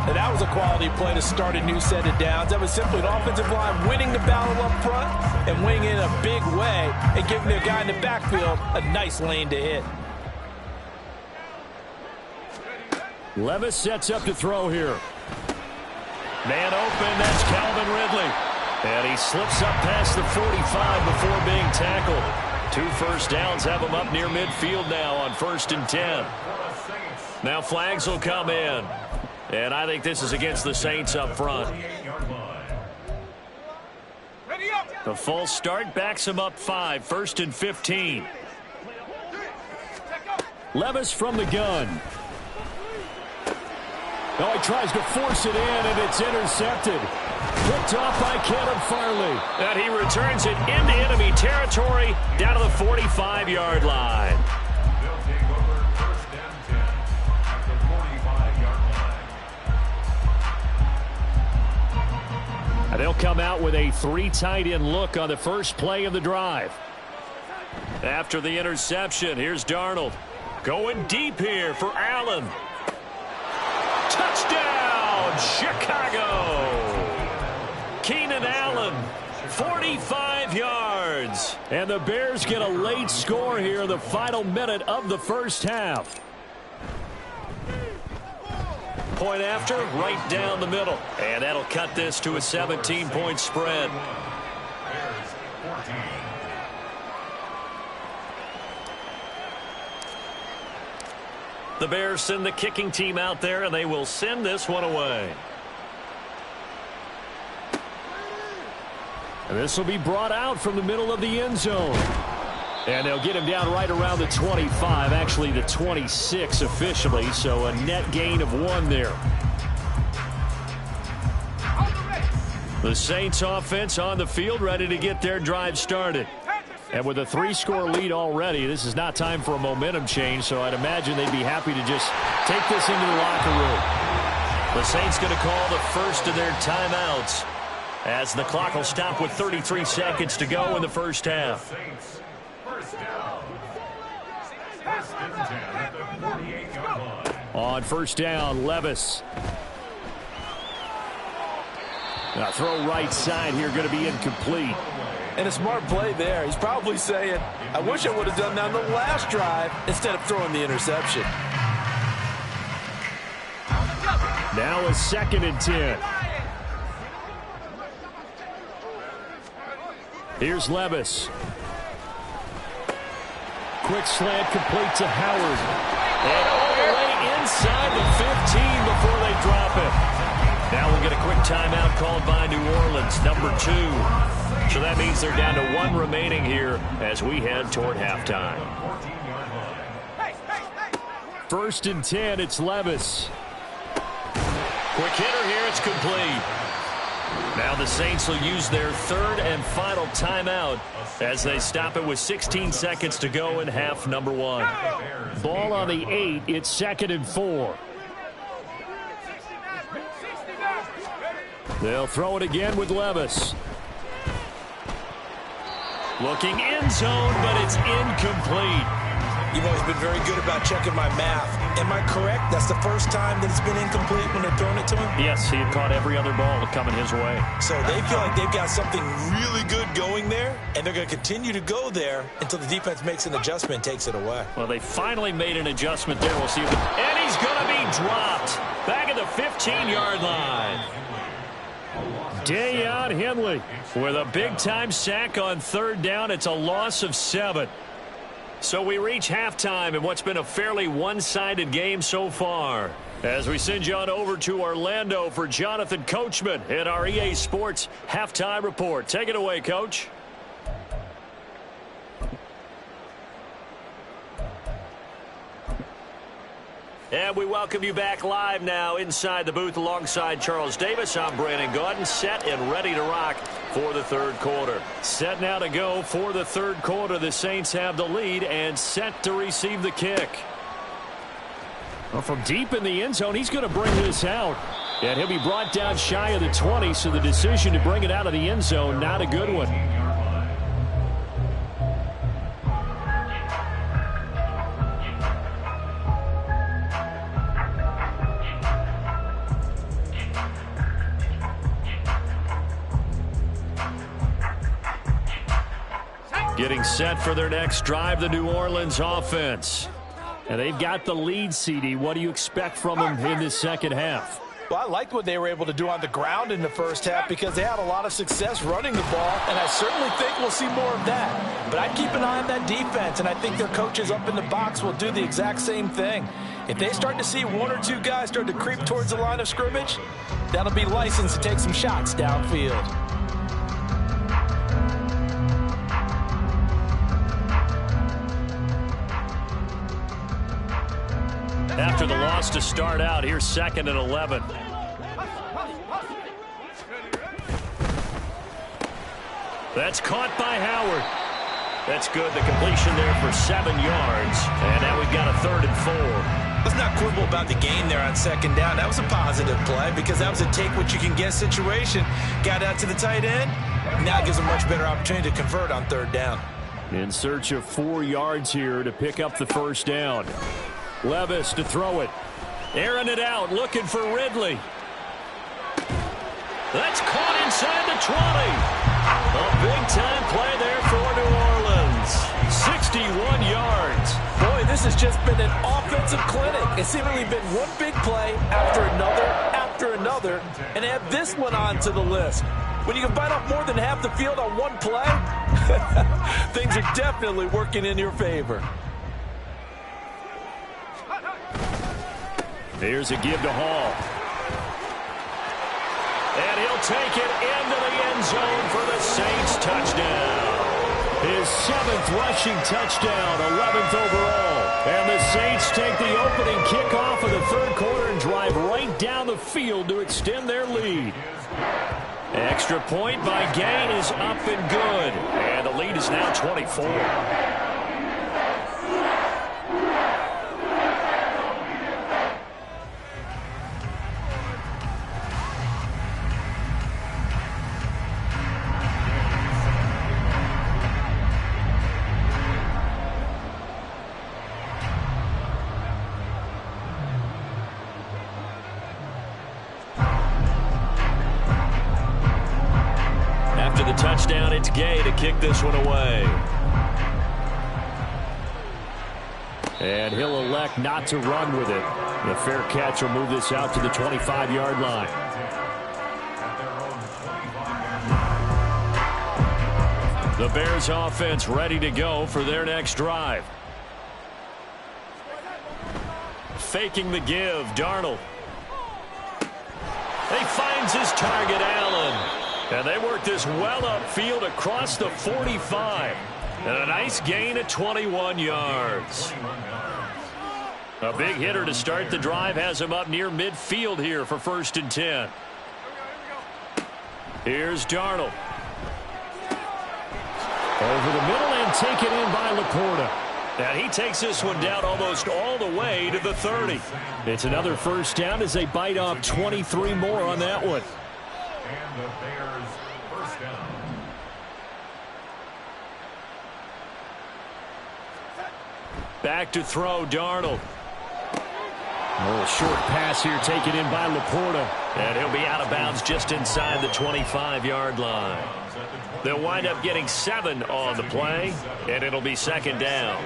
And that was a quality play to start a new set of downs. That was simply an offensive line winning the battle up front and winning in a big way and giving their guy in the backfield a nice lane to hit. Levis sets up to throw here. Man open, that's Calvin Ridley. And he slips up past the 45 before being tackled. 2 first downs have him up near midfield now on 1st and 10. Now flags will come in. And I think this is against the Saints up front. The false start backs him up 5, 1st and 15. Levis from the gun. Oh, he tries to force it in, and it's intercepted. Picked off by Caleb Farley. And he returns it into enemy territory down to the 45-yard line. And they'll come out with a 3 tight end look on the first play of the drive. After the interception, here's Darnold. Going deep here for Allen. Touchdown, Chicago! Keenan Allen, 45 yards. And the Bears get a late score here in the final minute of the first half. Point after, right down the middle. And that'll cut this to a 17-point spread. The Bears send the kicking team out there, and they will send this one away. And this will be brought out from the middle of the end zone. And they'll get him down right around the 25, actually the 26 officially, so a net gain of 1 there. The Saints offense on the field, ready to get their drive started. And with a 3-score lead already, this is not time for a momentum change, so I'd imagine they'd be happy to just take this into the locker room. The Saints going to call the first of their timeouts as the clock will stop with 33 seconds to go in the first half. On first down, Levis. Now throw right side here, going to be incomplete. And a smart play there. He's probably saying, I wish I would have done that on the last drive instead of throwing the interception. Now a 2nd and 10. Here's Levis. Quick slant complete to Howard. And all the way inside the 15 before they drop it. Now we'll get a quick timeout called by New Orleans, number 2. So that means they're down to 1 remaining here as we head toward halftime. 1st and 10, it's Levis. Quick hitter here, it's complete. Now the Saints will use their 3rd and final timeout as they stop it with 16 seconds to go in half number 1. Ball on the 8, it's 2nd and 4. They'll throw it again with Levis. Looking end zone, but it's incomplete. You've always been very good about checking my math. Am I correct? That's the first time that it's been incomplete when they're throwing it to him? Yes, he had caught every other ball coming his way. So they feel like they've got something really good going there, and they're going to continue to go there until the defense makes an adjustment and takes it away. Well, they finally made an adjustment there. We'll see. And he's going to be dropped back at the 15-yard line. Deion Henley with a big-time sack on 3rd down. It's a loss of 7. So we reach halftime in what's been a fairly one-sided game so far. As we send you on over to Orlando for Jonathan Coachman in our EA Sports Halftime Report. Take it away, Coach. And we welcome you back live now inside the booth alongside Charles Davis. I'm Brandon Gaudin, set and ready to rock for the 3rd quarter. Set now to go for the 3rd quarter. The Saints have the lead and set to receive the kick. Well, from deep in the end zone, he's going to bring this out. And he'll be brought down shy of the 20, so the decision to bring it out of the end zone, not a good one. Getting set for their next drive, the New Orleans offense. And they've got the lead, CD. What do you expect from them in this second half? Well, I liked what they were able to do on the ground in the first half because they had a lot of success running the ball, and I certainly think we'll see more of that. But I'd keep an eye on that defense, and I think their coaches up in the box will do the exact same thing. If they start to see 1 or 2 guys start to creep towards the line of scrimmage, that'll be licensed to take some shots downfield. After the loss to start out, here's 2nd and 11. That's caught by Howard. That's good. The completion there for 7 yards. And now we've got a 3rd and 4. Let's not quibble about the gain there on second down. That was a positive play because that was a take-what-you-can-get situation. Got out to the tight end. Now gives a much better opportunity to convert on third down. In search of 4 yards here to pick up the first down. Levis to throw it. Airing it out, looking for Ridley. That's caught inside the 20. A big-time play there for New Orleans. 61 yards. Boy, this has just been an offensive clinic. It's seemingly been one big play after another, and add this one onto the list. When you can bite off more than half the field on one play, things are definitely working in your favor. Here's a give to Hall. And he'll take it into the end zone for the Saints touchdown. His 7th rushing touchdown, 11th overall. And the Saints take the opening kickoff of the third quarter and drive right down the field to extend their lead. Extra point by Gain is up and good. And the lead is now 24. Touchdown, it's Gay to kick this one away. And he'll elect not to run with it. The fair catch will move this out to the 25-yard line. The Bears offense ready to go for their next drive. Faking the give, Darnold. He finds his target, Allen. And they work this well upfield across the 45. And a nice gain at 21 yards. A big hitter to start the drive has him up near midfield here for 1st and 10. Here's Darnold. Over the middle and taken in by Laporta. And he takes this one down almost all the way to the 30. It's another first down as they bite off 23 more on that one. And the Bears first down. Back to throw, Darnold. A little short pass here taken in by Laporta. And he'll be out of bounds just inside the 25-yard line. They'll wind up getting 7 on the play, and it'll be 2nd down.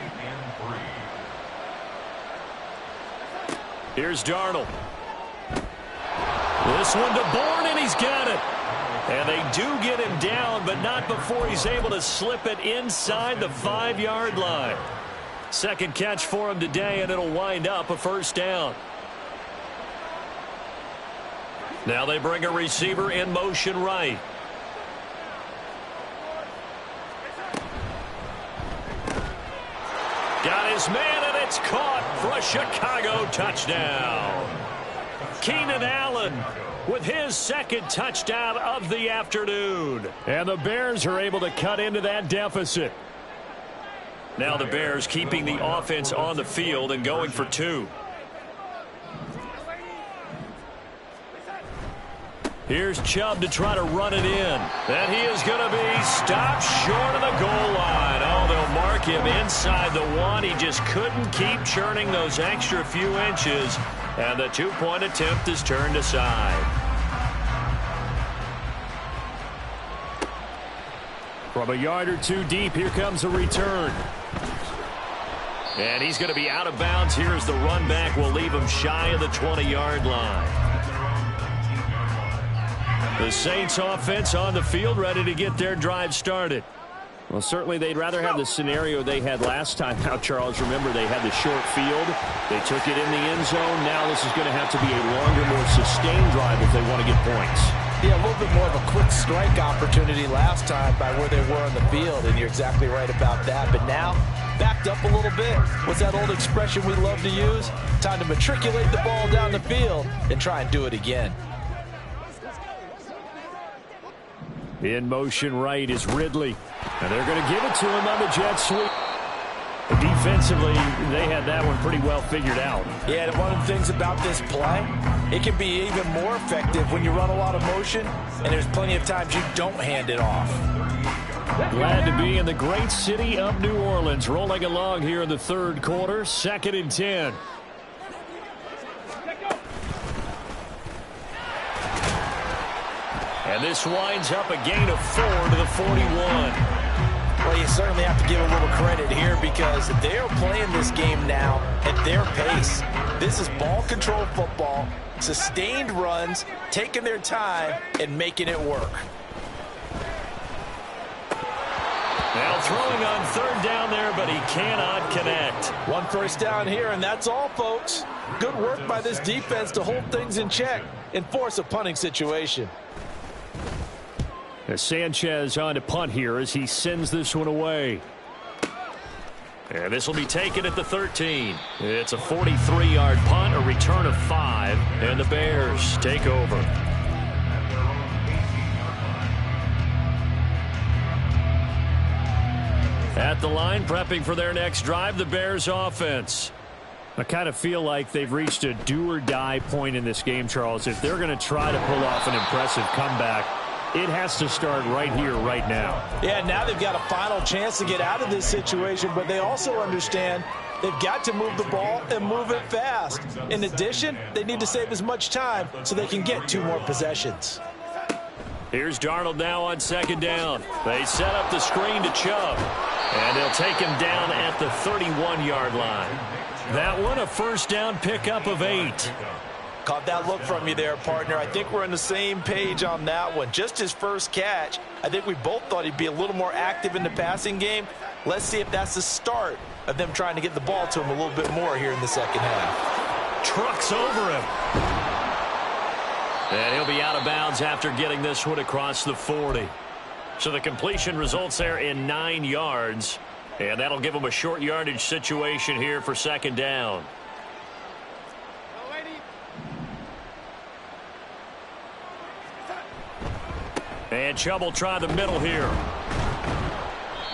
Here's Darnold. This one to Bourne, and he's got it. And they do get him down, but not before he's able to slip it inside the 5-yard line. Second catch for him today, and it'll wind up a first down. Now they bring a receiver in motion right. Got his man, and it's caught for a Chicago touchdown. Keenan Allen with his 2nd touchdown of the afternoon. And the Bears are able to cut into that deficit. Now the Bears keeping the offense on the field and going for 2. Here's Chubb to try to run it in. And he is going to be stopped short of the goal line. Oh, they'll mark him inside the 1. He just couldn't keep churning those extra few inches. And the 2-point attempt is turned aside. From a yard or 2 deep, here comes a return. And he's going to be out of bounds here as the run back will leave him shy of the 20-yard line. The Saints offense on the field ready to get their drive started. Well, certainly they'd rather have the scenario they had last time. Now, Charles, remember they had the short field. They took it in the end zone. Now this is going to have to be a longer, more sustained drive if they want to get points. Yeah, a little bit more of a quick strike opportunity last time by where they were on the field, and you're exactly right about that. But now, backed up a little bit. What's that old expression we love to use? Time to matriculate the ball down the field and try and do it again. In motion right is Ridley. And they're going to give it to him on the jet sweep. Defensively, they had that one pretty well figured out. Yeah, and one of the things about this play, it can be even more effective when you run a lot of motion, and there's plenty of times you don't hand it off. Glad to be in the great city of New Orleans, rolling along here in the third quarter, 2nd and 10. And this winds up a gain of 4 to the 41. Well, you certainly have to give a little credit here because they are playing this game now at their pace. This is ball control football, sustained runs, taking their time, and making it work. Now throwing on 3rd down there, but he cannot connect. 1 first down here, and that's all, folks. Good work by this defense to hold things in check and force a punting situation. Sanchez on to punt here as he sends this one away. And this will be taken at the 13. It's a 43-yard punt, a return of 5, and the Bears take over. At the line, prepping for their next drive, the Bears offense. I kind of feel like they've reached a do-or-die point in this game, Charles. If they're going to try to pull off an impressive comeback, it has to start right here, right now. Yeah, now they've got a final chance to get out of this situation, but they also understand they've got to move the ball and move it fast. In addition, they need to save as much time so they can get 2 more possessions. Here's Darnold now on 2nd down. They set up the screen to Chubb, and they'll take him down at the 31-yard line. That one, a 1st down pickup of 8. Caught that look from you there, partner. I think we're on the same page on that one. Just his first catch. I think we both thought he'd be a little more active in the passing game. Let's see if that's the start of them trying to get the ball to him a little bit more here in the second half. Trucks over him. And he'll be out of bounds after getting this one across the 40. So the completion results there in 9 yards. And that'll give him a short yardage situation here for 2nd down. And Chubb will try the middle here.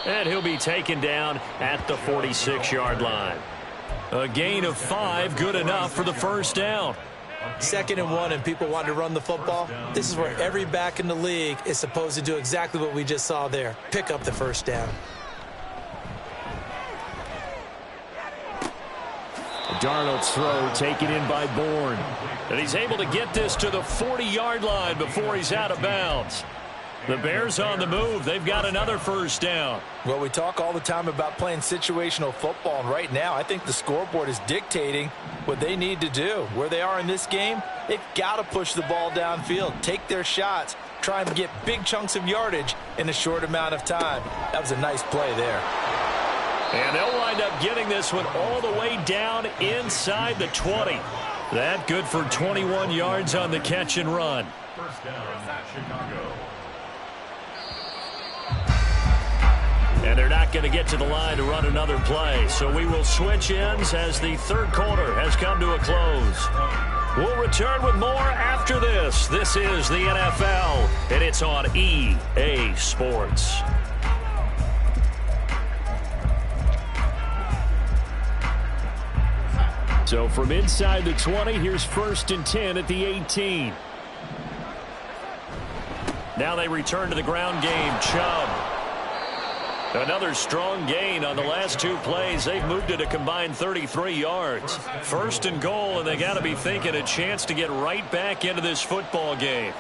And he'll be taken down at the 46-yard line. A gain of 5, good enough for the 1st down. 2nd and 1, and people want to run the football. This is where every back in the league is supposed to do exactly what we just saw there. Pick up the 1st down. Darnold's throw taken in by Bourne. And he's able to get this to the 40-yard line before he's out of bounds. The Bears on the move. They've got another 1st down. Well, we talk all the time about playing situational football, and right now I think the scoreboard is dictating what they need to do. Where they are in this game, they've got to push the ball downfield, take their shots, try and get big chunks of yardage in a short amount of time. That was a nice play there. And they'll wind up getting this one all the way down inside the 20. That good for 21 yards on the catch and run. 1st down, Chicago. And they're not going to get to the line to run another play. So we will switch ends as the 3rd quarter has come to a close. We'll return with more after this. This is the NFL, and it's on EA Sports. So from inside the 20, here's 1st and 10 at the 18. Now they return to the ground game. Chubb. Another strong gain on the last 2 plays. They've moved it a combined 33 yards. 1st and goal, and they got to be thinking a chance to get right back into this football game.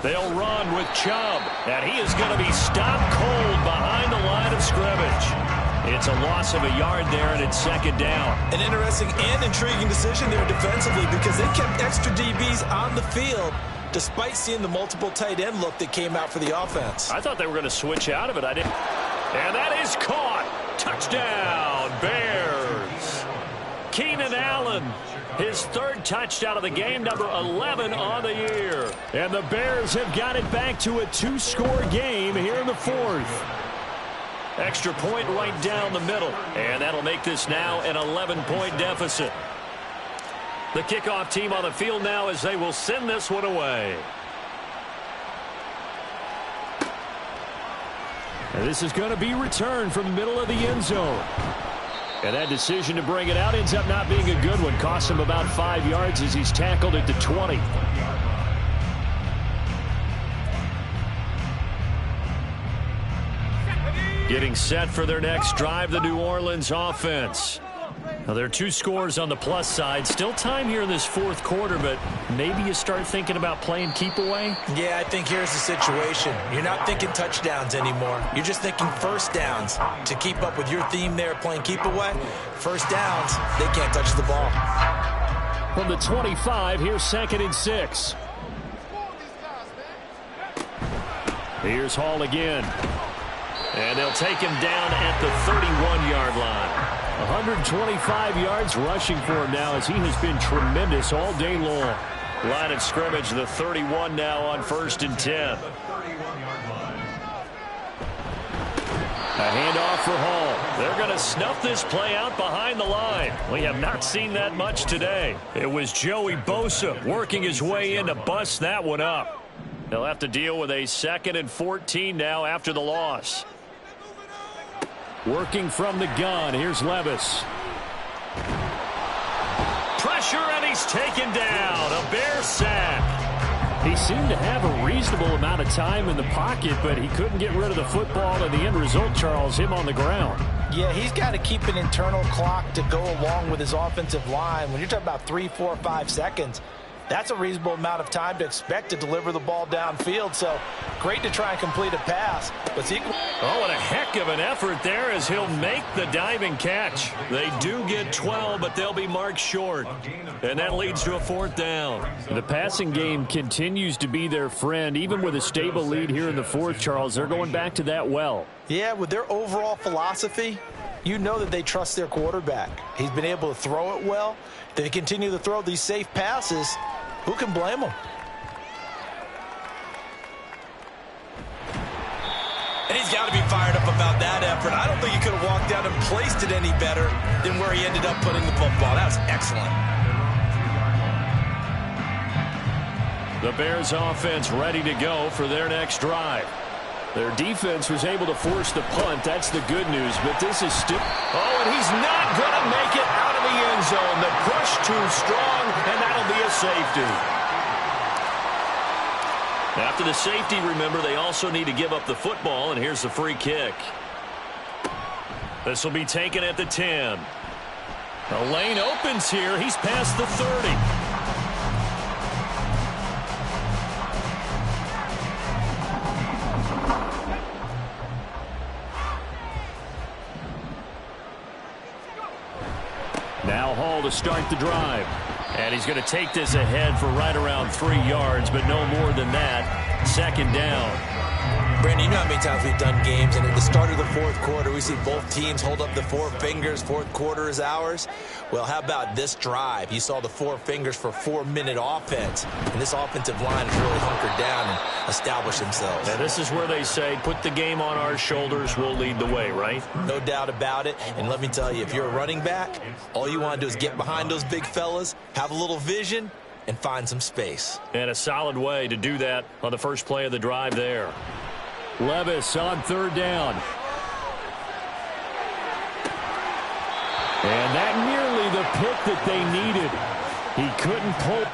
They'll run with Chubb, and he is going to be stopped cold behind the line of scrimmage. It's a loss of a yard there, and it's 2nd down. An interesting and intriguing decision there defensively because they kept extra DBs on the field despite seeing the multiple tight end look that came out for the offense. I thought they were going to switch out of it. I didn't. And that is caught. Touchdown, Bears. Keenan Allen, his 3rd touchdown of the game, number 11 on the year. And the Bears have got it back to a 2-score game here in the 4th. Extra point right down the middle. And that'll make this now an 11-point deficit. The kickoff team on the field now as they will send this one away. And this is going to be returned from the middle of the end zone. And that decision to bring it out ends up not being a good one. Cost him about 5 yards as he's tackled at the 20. Getting set for their next drive, the New Orleans offense. Now, there are 2 scores on the plus side. Still time here in this fourth quarter, but maybe you start thinking about playing keep away? Yeah, I think here's the situation. You're not thinking touchdowns anymore. You're just thinking first downs. To keep up with your theme there, playing keep away, first downs, they can't touch the ball. From the 25, here's 2nd and 6. Here's Hall again. And they'll take him down at the 31-yard line. 125 yards rushing for him now as he has been tremendous all day long. Line of scrimmage, the 31 now on 1st and 10. A handoff for Hall. They're going to snuff this play out behind the line. We have not seen that much today. It was Joey Bosa working his way in to bust that one up. They'll have to deal with a 2nd and 14 now after the loss. Working from the gun, here's Levis. Pressure, and he's taken down. A Bear sack. He seemed to have a reasonable amount of time in the pocket, but he couldn't get rid of the football, and the end result, Charles, him on the ground. Yeah, he's got to keep an internal clock to go along with his offensive line. When you're talking about 3, 4, 5 seconds, that's a reasonable amount of time to expect to deliver the ball downfield. So great to try and complete a pass. But oh, and a heck of an effort there as he'll make the diving catch. They do get 12, but they'll be marked short. And that leads to a 4th down. The passing game continues to be their friend. Even with a stable lead here in the 4th, Charles, they're going back to that well. Yeah, with their overall philosophy, you know that they trust their quarterback. He's been able to throw it well. They continue to throw these safe passes. Who can blame them? And he's got to be fired up about that effort. I don't think he could have walked out and placed it any better than where he ended up putting the football. That was excellent. The Bears offense ready to go for their next drive. Their defense was able to force the punt. That's the good news, but this is still... Oh, and he's not going to make it out of the end zone. The push too strong, and that'll be a safety. After the safety, remember, they also need to give up the football, and here's the free kick. This will be taken at the 10. The lane opens here. He's past the 30. Now Hall to start the drive. And he's going to take this ahead for right around 3 yards, but no more than that. 2nd down. Brandon, you know how many times we've done games, and at the start of the 4th quarter, we see both teams hold up the 4 fingers. 4th quarter is ours. Well, how about this drive? You saw the 4 fingers for 4-minute offense, and this offensive line has really hunkered down and established themselves. And this is where they say, put the game on our shoulders, we'll lead the way, right? No doubt about it. And let me tell you, if you're a running back, all you want to do is get behind those big fellas, have a little vision, and find some space. And a solid way to do that on the first play of the drive there. Levis on 3rd down. And that nearly the pick that they needed. He couldn't pull.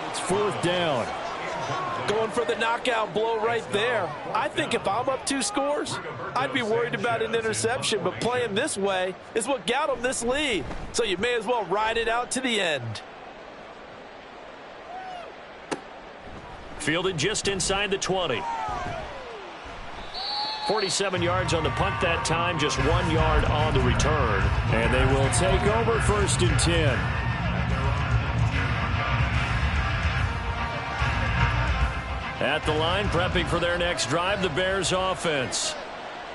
It's 4th down. Going for the knockout blow right there. I think if I'm up 2 scores, I'd be worried about an interception, but playing this way is what got them this lead. So you may as well ride it out to the end. Fielded just inside the 20. 47 yards on the punt that time, just 1 yard on the return. And they will take over 1st and 10. At the line, prepping for their next drive, the Bears offense.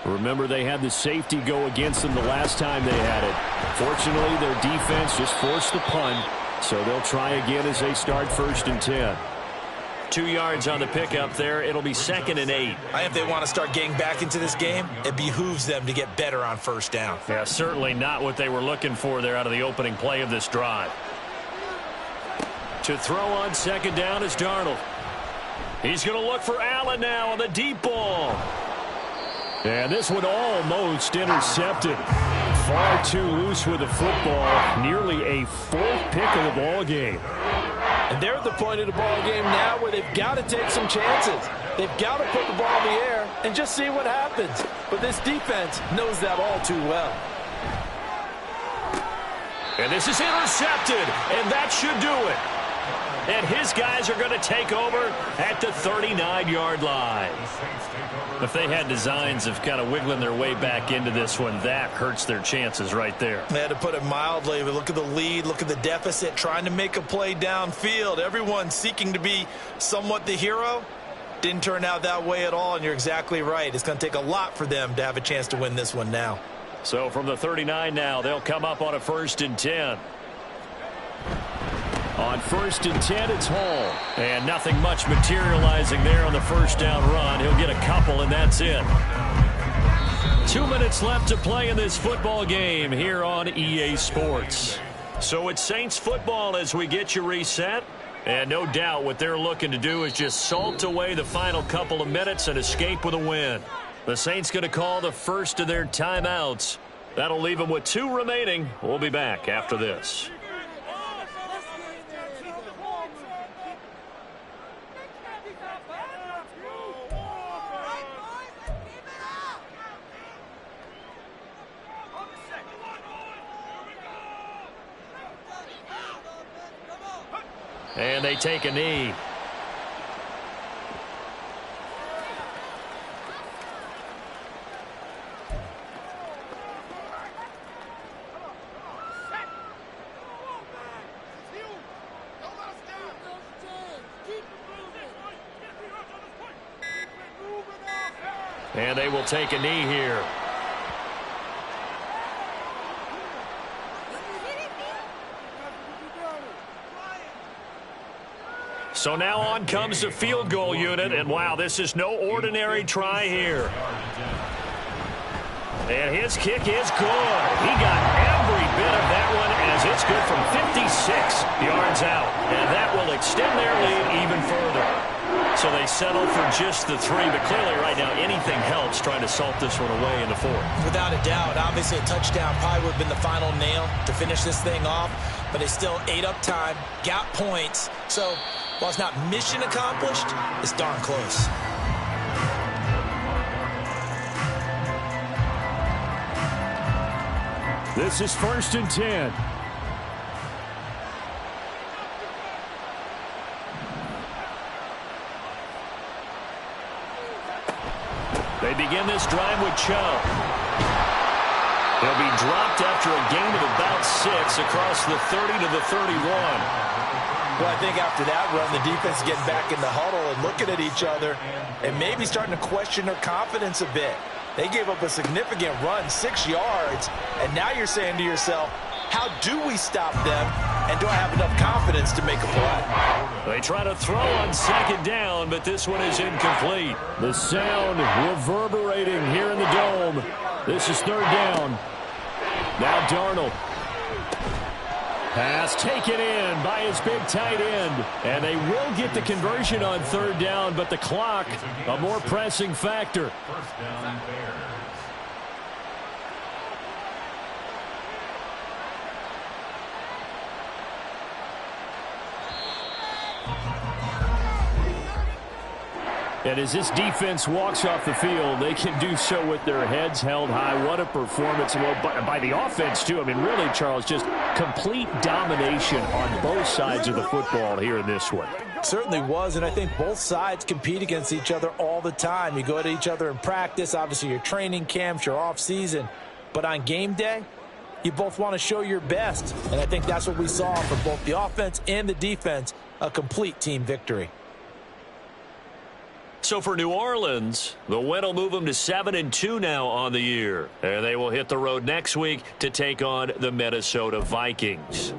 Remember, they had the safety go against them the last time they had it. Fortunately, their defense just forced the punt, so they'll try again as they start 1st and 10. 2 yards on the pickup there. It'll be 2nd and 8. If they want to start getting back into this game, it behooves them to get better on 1st down. Yeah, certainly not what they were looking for there out of the opening play of this drive. To throw on 2nd down is Darnold. He's going to look for Allen now on the deep ball. And this one almost intercepted. Far too loose with the football. Nearly a 4th pick of the ball game. And they're at the point of the ball game now where they've got to take some chances. They've got to put the ball in the air and just see what happens. But this defense knows that all too well. And this is intercepted, and that should do it. And his guys are going to take over at the 39-yard line. If they had designs of kind of wiggling their way back into this one, that hurts their chances right there. They had to put it mildly, but look at the lead, look at the deficit, trying to make a play downfield. Everyone seeking to be somewhat the hero. Didn't turn out that way at all, and you're exactly right. It's going to take a lot for them to have a chance to win this one now. So from the 39 now, they'll come up on a 1st and 10. On 1st and 10, it's Hall. And nothing much materializing there on the 1st down run. He'll get a couple, and that's it. 2 minutes left to play in this football game here on EA Sports. So it's Saints football as we get you reset. And no doubt what they're looking to do is just salt away the final couple of minutes and escape with a win. The Saints going to call the first of their timeouts. That'll leave them with 2 remaining. We'll be back after this. And they take a knee. And they will take a knee here. So now on comes the field goal unit, and wow, this is no ordinary try here. And his kick is good. He got every bit of that one as it's good from 56 yards out. And that will extend their lead even further. So they settle for just the 3, but clearly right now anything helps trying to salt this one away in the 4th. Without a doubt, obviously a touchdown probably would have been the final nail to finish this thing off, but they still ate up time, got points. So while it's not mission accomplished, it's darn close. This is 1st and 10. They begin this drive with Chubb. He'll be dropped after a gain of about 6 across the 30 to the 31. Well, I think after that run, the defense is getting back in the huddle and looking at each other and maybe starting to question their confidence a bit. They gave up a significant run, 6 yards, and now you're saying to yourself, how do we stop them, and do I have enough confidence to make a play? They try to throw on 2nd down, but this one is incomplete. The sound reverberating here in the dome. This is 3rd down. Now Darnold. Pass taken in by his big tight end. And they will get the conversion on 3rd down, but the clock, a more pressing factor. 1st down, Bears. And as this defense walks off the field, they can do so with their heads held high. What a performance by the offense, too. I mean, really, Charles, just complete domination on both sides of the football here in this one. Certainly was, and I think both sides compete against each other all the time. You go at each other in practice, obviously your training camps, your off-season. But on game day, you both want to show your best, and I think that's what we saw from both the offense and the defense, a complete team victory. So for New Orleans, the win will move them to 7-2 now on the year. And they will hit the road next week to take on the Minnesota Vikings.